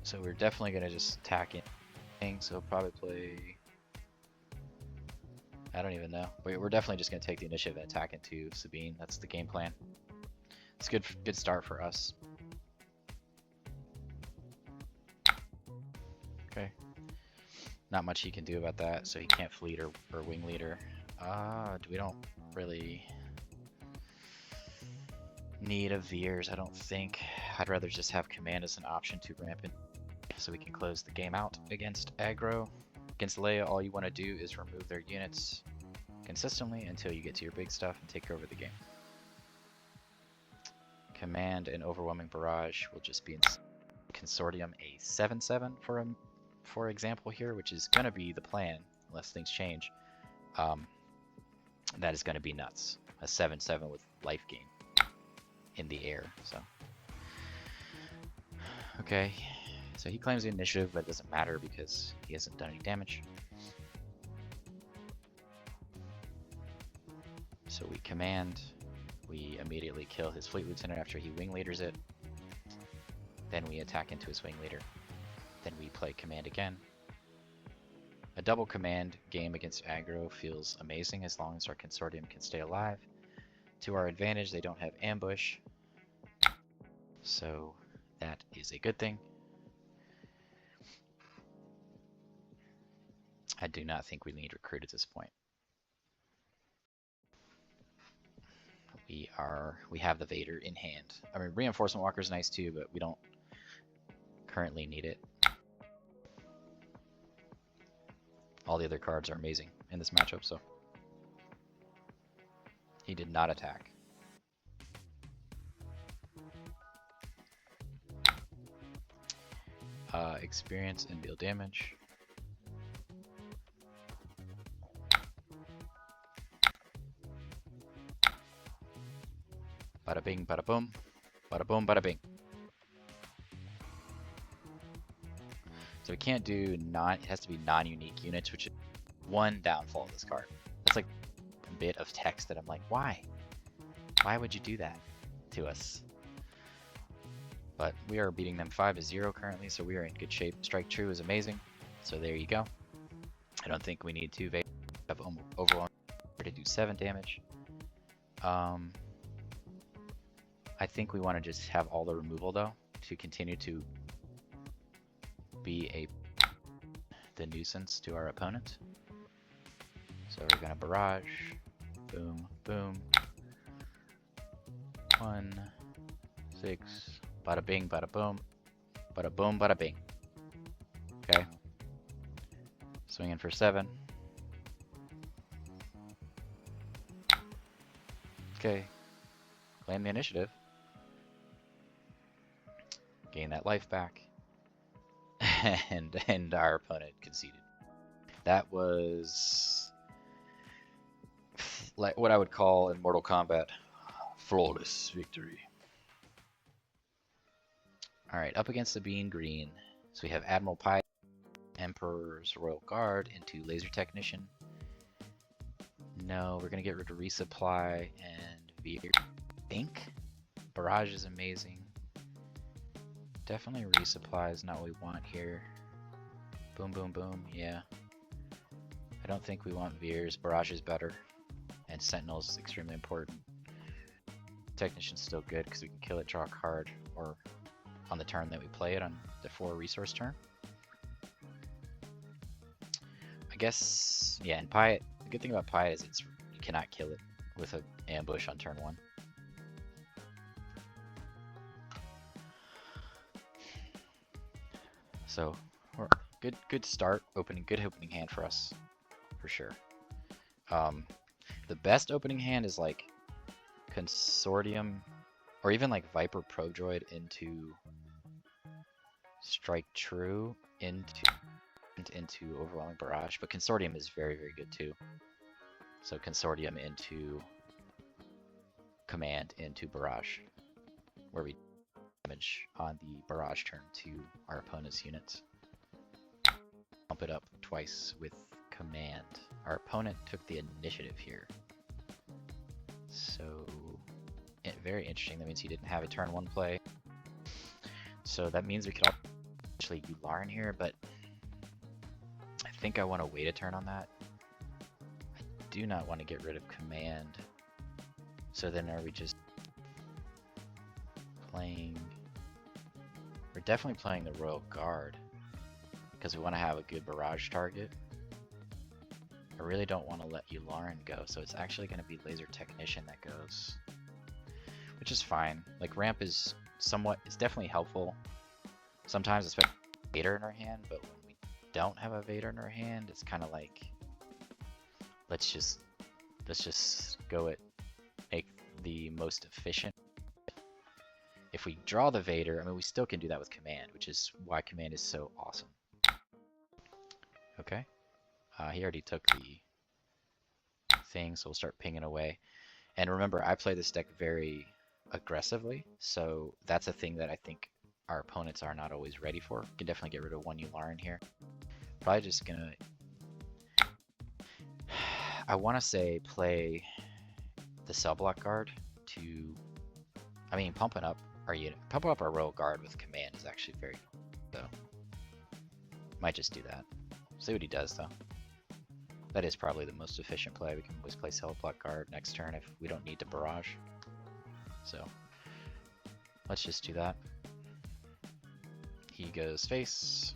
So we're definitely gonna just attack in. So he'll probably play. I don't even know. We're definitely just gonna take the initiative and attack into Sabine. That's the game plan. It's a good start for us. Okay. Not much he can do about that, so he can't fleet or wing leader. We don't really need a Veers, I don't think. I'd rather just have command as an option to ramp in, so we can close the game out against aggro. Against Leia, all you want to do is remove their units consistently until you get to your big stuff and take over the game. Command and overwhelming barrage will just be in Consortium a 7/7 for example here, which is going to be the plan unless things change. That is going to be nuts. A 7/7 with life gain in the air. So okay, so he claims the initiative, but it doesn't matter because he hasn't done any damage. So we command. We immediately kill his fleet lieutenant after he wing leaders it. Then we attack into his wing leader. Then we play command again. A double command game against aggro feels amazing as long as our consortium can stay alive. To our advantage, they don't have ambush. So that is a good thing. I do not think we need recruit at this point. We have the Vader in hand. I mean, Reinforcement Walker is nice too, but we don't currently need it. All the other cards are amazing in this matchup, so. He did not attack. Experience and deal damage. Bada bing, bada boom. Bada boom, bada bing. So we can't do it has to be non-unique units, which is one downfall of this card. That's like a bit of text that I'm like, why? Why would you do that to us? But we are beating them 5-0 currently, so we are in good shape. Strike True is amazing. So there you go. I don't think we need to have overwhelming to do 7 damage. I think we want to just have all the removal though to continue to be the nuisance to our opponent. So we're gonna barrage, boom, boom, 1, 6, bada bing, bada boom, bada bing. Okay. Swinging for 7. Okay. Claim the initiative. Gain that life back. and our opponent conceded. That was like what I would call in Mortal Kombat flawless victory. Alright, up against Sabine Green. So we have Admiral Piett, Emperor's Royal Guard into Laser Technician. No, we're gonna get rid of Resupply and Veers. I think Barrage is amazing. Definitely Resupply is not what we want here. Boom, boom, boom, yeah. I don't think we want Veers. Barrage is better. And Sentinel is extremely important. Technician's still good because we can kill it, draw a card, or on the turn that we play it on the 4 resource turn. I guess, yeah, and Piett, the good thing about Piett is you cannot kill it with an ambush on turn 1. So, good start, good opening hand for us, for sure. The best opening hand is like Consortium, or even like Viper Probe Droid into Strike True into Overwhelming Barrage, but Consortium is very, very good too. So Consortium into Command into Barrage, where we damage on the Barrage turn to our opponent's units. Bump it up twice with Command. Our opponent took the initiative here. So, very interesting. That means he didn't have a turn 1 play. So that means we could actually Yularen here, but I think I want to wait a turn on that. I do not want to get rid of Command. So then are we just playing... We're definitely playing the Royal Guard, because we want to have a good barrage target. I really don't want to let Yularen go, so it's actually going to be Laser Technician that goes. Which is fine. Like, ramp is it's definitely helpful. Sometimes, especially with Vader in our hand, but when we don't have a Vader in our hand, it's kind of like, let's just go make the most efficient. If we draw the Vader, I mean, we still can do that with Command, which is why Command is so awesome. Okay. He already took the thing, so we'll start pinging away. And remember, I play this deck very aggressively, so that's a thing that I think our opponents are not always ready for. Can definitely get rid of 1 Yularen here. Probably just gonna... I want to say play the Cell Block Guard to... I mean, pumping up our Royal Guard with Command is actually very good, though. Might just do that. See what he does, though. That is probably the most efficient play. We can always play Cell Block Guard next turn if we don't need to barrage. So, let's just do that. He goes face.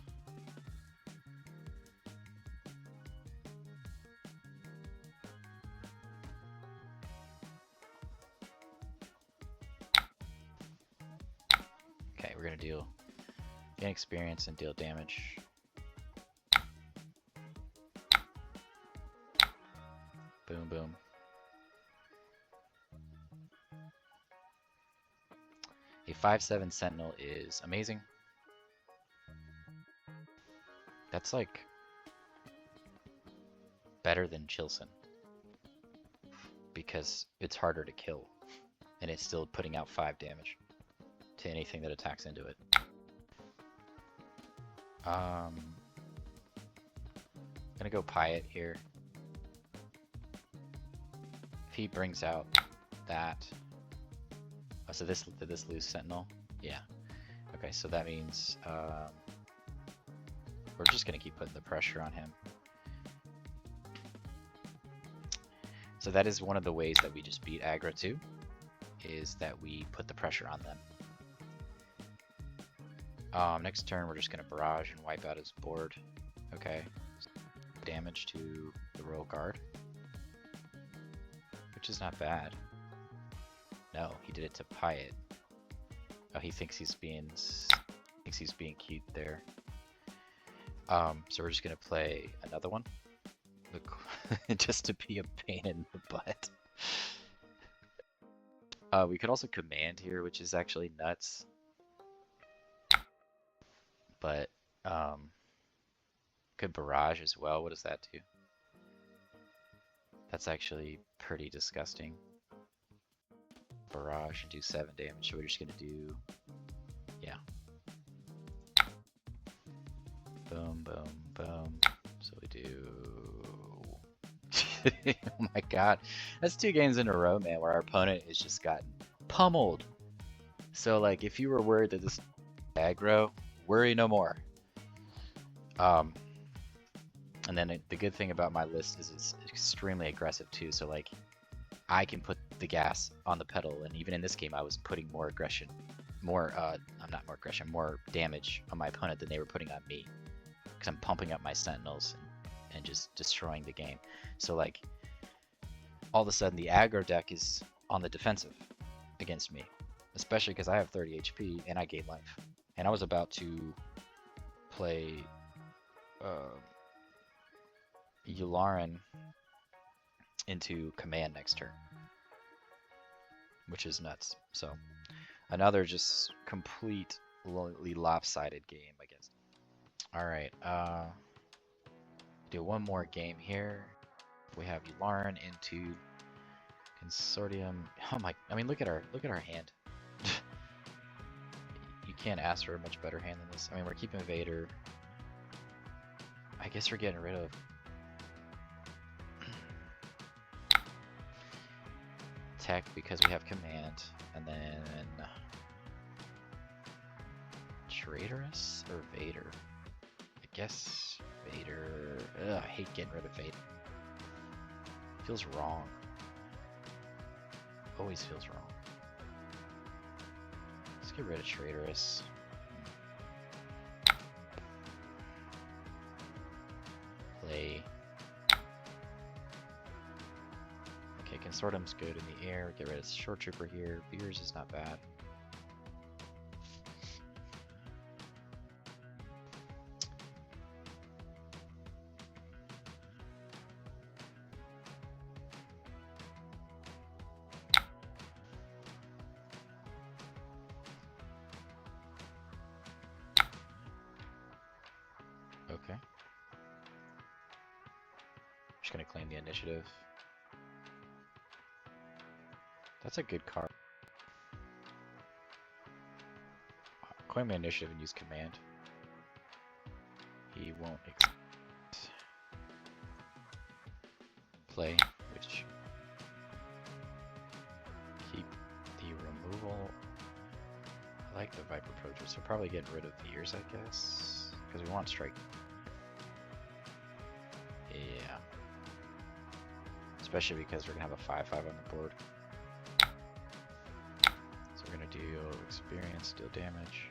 Okay, we're gonna gain experience and deal damage. Boom, boom. A 5/7 Sentinel is amazing. That's like better than Chilson, because it's harder to kill, and it's still putting out 5 damage to anything that attacks into it. Gonna go Piett here. If he brings out that... Oh, so did this lose Sentinel? Yeah. Okay, so that means we're just gonna keep putting the pressure on him. So that is one of the ways that we just beat aggro too, is that we put the pressure on them. Next turn we're just gonna barrage and wipe out his board. Okay. Damage to the Royal Guard, which is not bad. No, he did it to Piett. Oh, he thinks he's being cute there. So we're just gonna play another one, just to be a pain in the butt. We could also command here, which is actually nuts. But could barrage as well. What does that do? That's actually pretty disgusting. Barrage and do 7 damage. So we're just gonna do, yeah. Boom, boom, boom. So we do. Oh my god, that's 2 games in a row, man, where our opponent has just gotten pummeled. So like, if you were worried that this aggro, worry no more. And then the good thing about my list is it's extremely aggressive too. So like, I can put the gas on the pedal, and even in this game, I was putting more aggression, more damage on my opponent than they were putting on me, because I'm pumping up my sentinels and just destroying the game. So like, all of a sudden the aggro deck is on the defensive against me, especially because I have 30 HP and I gain life. And I was about to play Yularen into command next turn, which is nuts. So another just completely lopsided game against. All right, do one more game here. We have Yularen into Consortium. Oh my! I mean, look at our hand. You can't ask for a much better hand than this. I mean, we're keeping Vader. I guess we're getting rid of tech because we have command, and then Traitorous or Vader. I guess Vader. Ugh, I hate getting rid of Vader. Feels wrong. Always feels wrong. Let's get rid of Traitorous. Play. Okay, Consortium's good in the air. Get rid of Short Trooper here. Veers is not bad. Okay. Just gonna claim the initiative. That's a good card. Claim the initiative and use command. He won't accept. Play, which keep the removal. I like the Viper Approacher, so probably getting rid of Veers, I guess, because we want strike. Yeah. Especially because we're gonna have a 5/5 on the board. So we're gonna do experience, deal damage.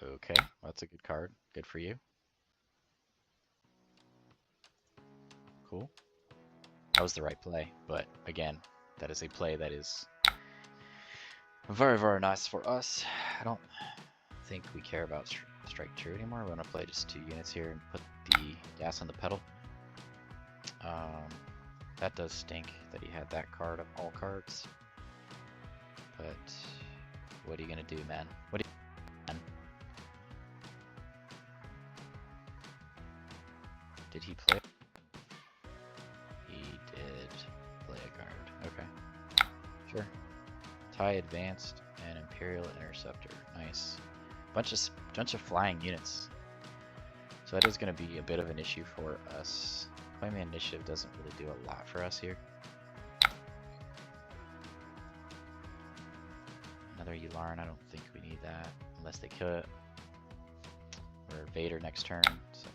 Okay, well, that's a good card. Good for you. Cool. That was the right play, but again, that is a play that is very, very nice for us. I don't think we care about strike true anymore. We're gonna play just 2 units here and put the gas on the pedal. That does stink that he had that card of all cards. But what are you gonna do, man? What are you, man? Did he play? He did play a card. Okay. Sure. TIE Advanced and Imperial Interceptor. Nice. Bunch of flying units. So that is going to be a bit of an issue for us. Claiming initiative doesn't really do a lot for us here. Another Yularen, I don't think we need that unless they kill it. Or Vader next turn. So.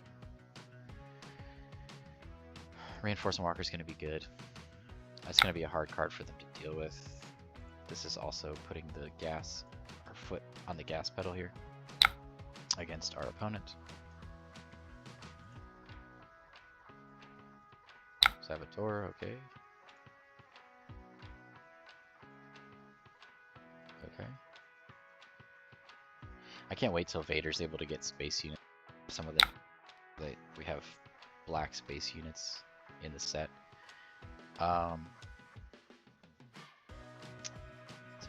Reinforcement Walker is going to be good. That's going to be a hard card for them to deal with. This is also putting the gas, our foot on the gas pedal here. against our opponent. Saboteur, okay. Okay. I can't wait till Vader's able to get space units. Some of we have black space units in the set. So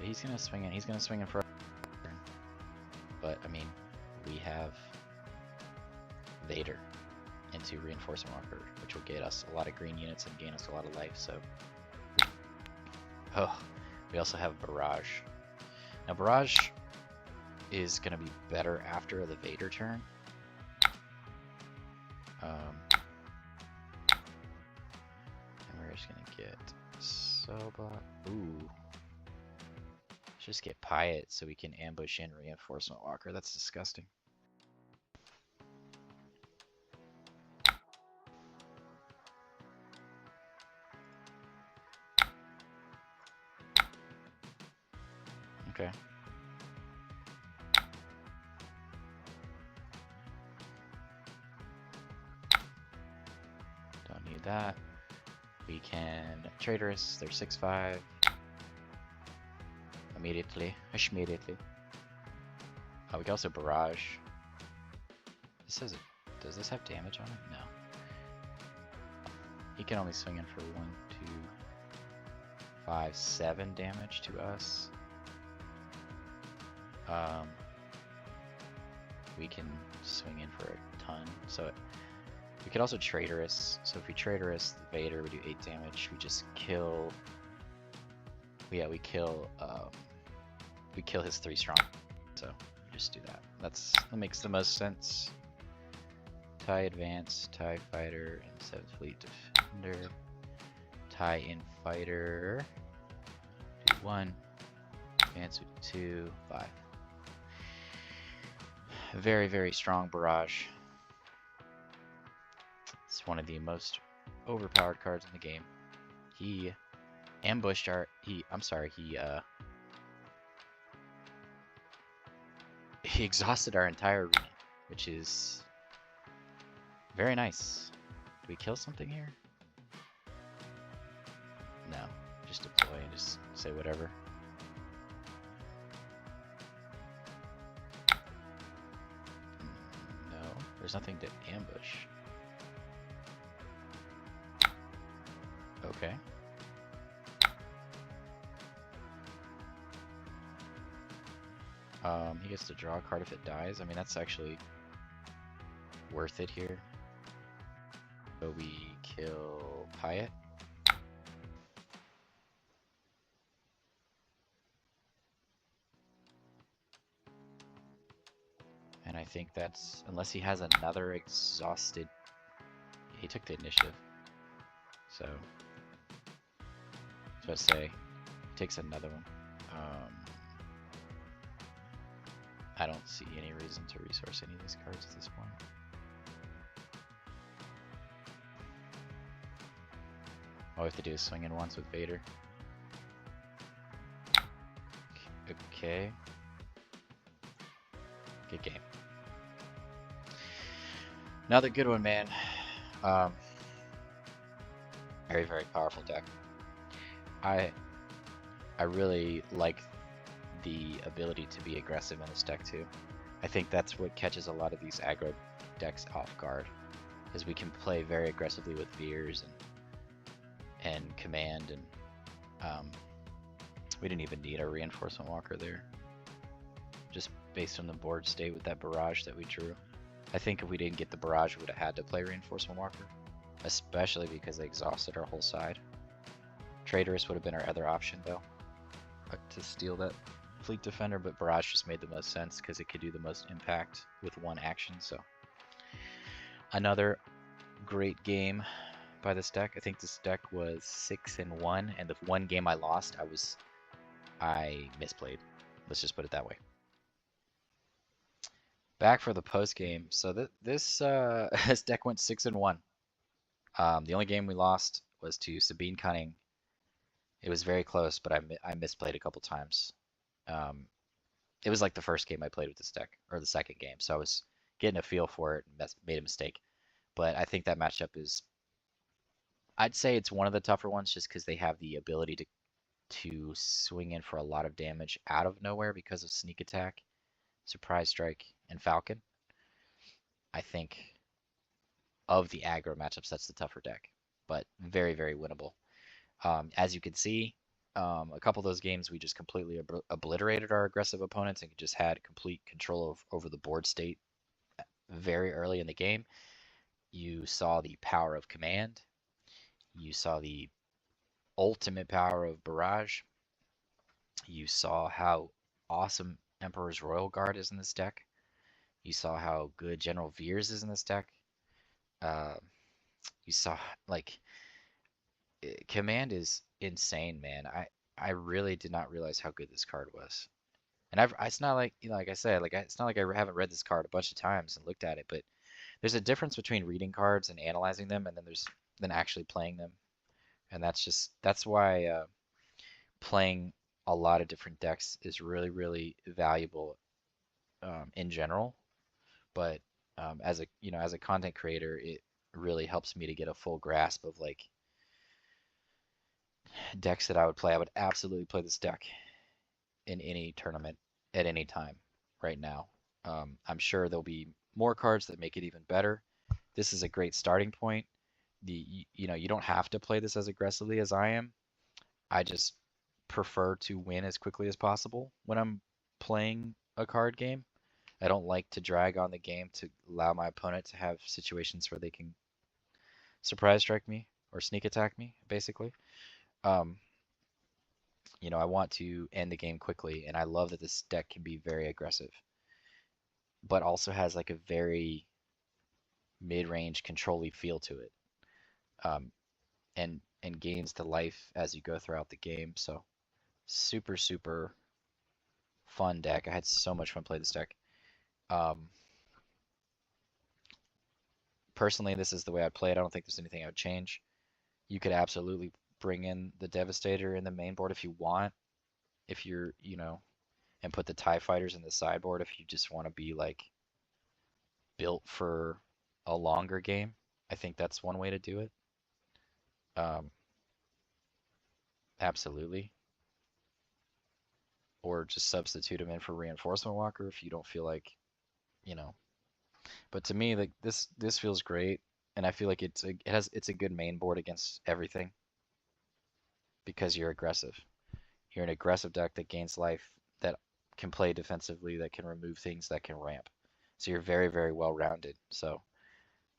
he's gonna swing in. He's gonna swing in for. But I mean, we have Vader into Reinforcement Walker, which will get us a lot of green units and gain us a lot of life. So, oh, we also have Barrage. Now Barrage is gonna be better after the Vader turn. And we're just gonna get Soba. Ooh. Let's just get Piett so we can ambush in Reinforcement Walker. That's disgusting. Okay. Don't need that. We can Traitorous, they're 6/5. Immediately. We can also Barrage. This has does this have damage on it? No. He can only swing in for 1, 2, 5, 7 damage to us. We can swing in for a ton. So we could also Traitorous. So if we Traitorous the Vader, we do 8 damage. We just kill. Yeah, we kill his 3 strong. So we just do that. That makes the most sense. TIE Advance, TIE Fighter, and 7th Fleet Defender. TIE In Fighter. Do 1. Advance, we do 2, 5. Very, very strong Barrage. It's one of the most overpowered cards in the game. He ambushed he exhausted our entire arena, which is very nice. Do we kill something here? No, just deploy and just say whatever. No, there's nothing to ambush. Okay. He gets to draw a card if it dies. I mean, that's actually worth it here. So we kill Piett. And I think that's, unless he has another exhausted, he took the initiative. So, I was about to say, he takes another one. I don't see any reason to resource any of these cards at this point. All we have to do is swing in once with Vader. Okay. Good game. Another good one, man. Very, very powerful deck. I really like the ability to be aggressive in this deck too. I think that's what catches a lot of these aggro decks off guard, is we can play very aggressively with Veers and Command, and we didn't even need a Reinforcement Walker there, just based on the board state with that Barrage that we drew. I think if we didn't get the Barrage, we would have had to play Reinforcement Walker, especially because they exhausted our whole side. Traitorous would have been our other option though, to steal that Fleet Defender, but Barrage just made the most sense because it could do the most impact with one action. So another great game by this deck. I think this deck was 6-1, and the one game I lost, I misplayed. Let's just put it that way. Back for the post game. So this this deck went 6-1. The only game we lost was to Sabine Cunning. It was very close, but I misplayed a couple times. it was like the first game I played with this deck, or the second game, so I was getting a feel for it and made a mistake. But I think that matchup is, I'd say it's one of the tougher ones just because they have the ability to swing in for a lot of damage out of nowhere because of sneak attack, surprise strike, and falcon. I think of the aggro matchups, that's the tougher deck, but very, very winnable. As you can see, a couple of those games we just completely obliterated our aggressive opponents and just had complete control over the board state very early in the game. You saw the power of command. You saw the ultimate power of barrage. You saw how awesome Emperor's Royal Guard is in this deck. You saw how good General Veers is in this deck. Uh, you saw like command is insane, man. I really did not realize how good this card was. And it's not like, like I said, it's not like I haven't read this card a bunch of times and looked at it, but there's a difference between reading cards and analyzing them, and then actually playing them. And that's why playing a lot of different decks is really, really valuable in general. But as a content creator, it really helps me to get a full grasp of like decks that I would play. I would absolutely play this deck in any tournament at any time right now. I'm sure there'll be more cards that make it even better. This is a great starting point. You don't have to play this as aggressively as I am. I just prefer to win as quickly as possible when I'm playing a card game. I don't like to drag on the game to allow my opponent to have situations where they can surprise strike me or sneak attack me, basically. Um, I want to end the game quickly, and I love that this deck can be very aggressive, but also has like a very mid-range control-y feel to it, um, and gains the life as you go throughout the game. So super, super fun deck. I had so much fun playing this deck. Um, Personally, this is the way I'd play it. I don't think there's anything I would change. You could absolutely bring in the Devastator in the main board if you want, if you're, and put the TIE Fighters in the sideboard if you just want to be like built for a longer game. I think that's one way to do it. Um, Absolutely. Or just substitute them in for Reinforcement Walker if you don't feel like, you know. But to me, like this feels great, and I feel like it's a good main board against everything because you're aggressive. You're an aggressive deck that gains life, that can play defensively, that can remove things, that can ramp. So you're very, very well rounded. So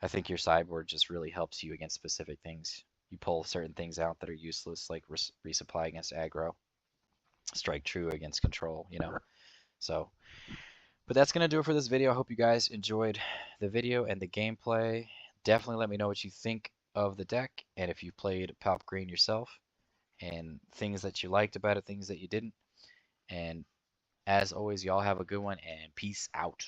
I think your sideboard just really helps you against specific things. You pull certain things out that are useless, like resupply against aggro, strike true against control. So, but that's going to do it for this video. I hope you guys enjoyed the video and the gameplay. Definitely let me know what you think of the deck, and if you played Palp Green yourself, and things that you liked about it, things that you didn't. And as always, y'all have a good one, and peace out.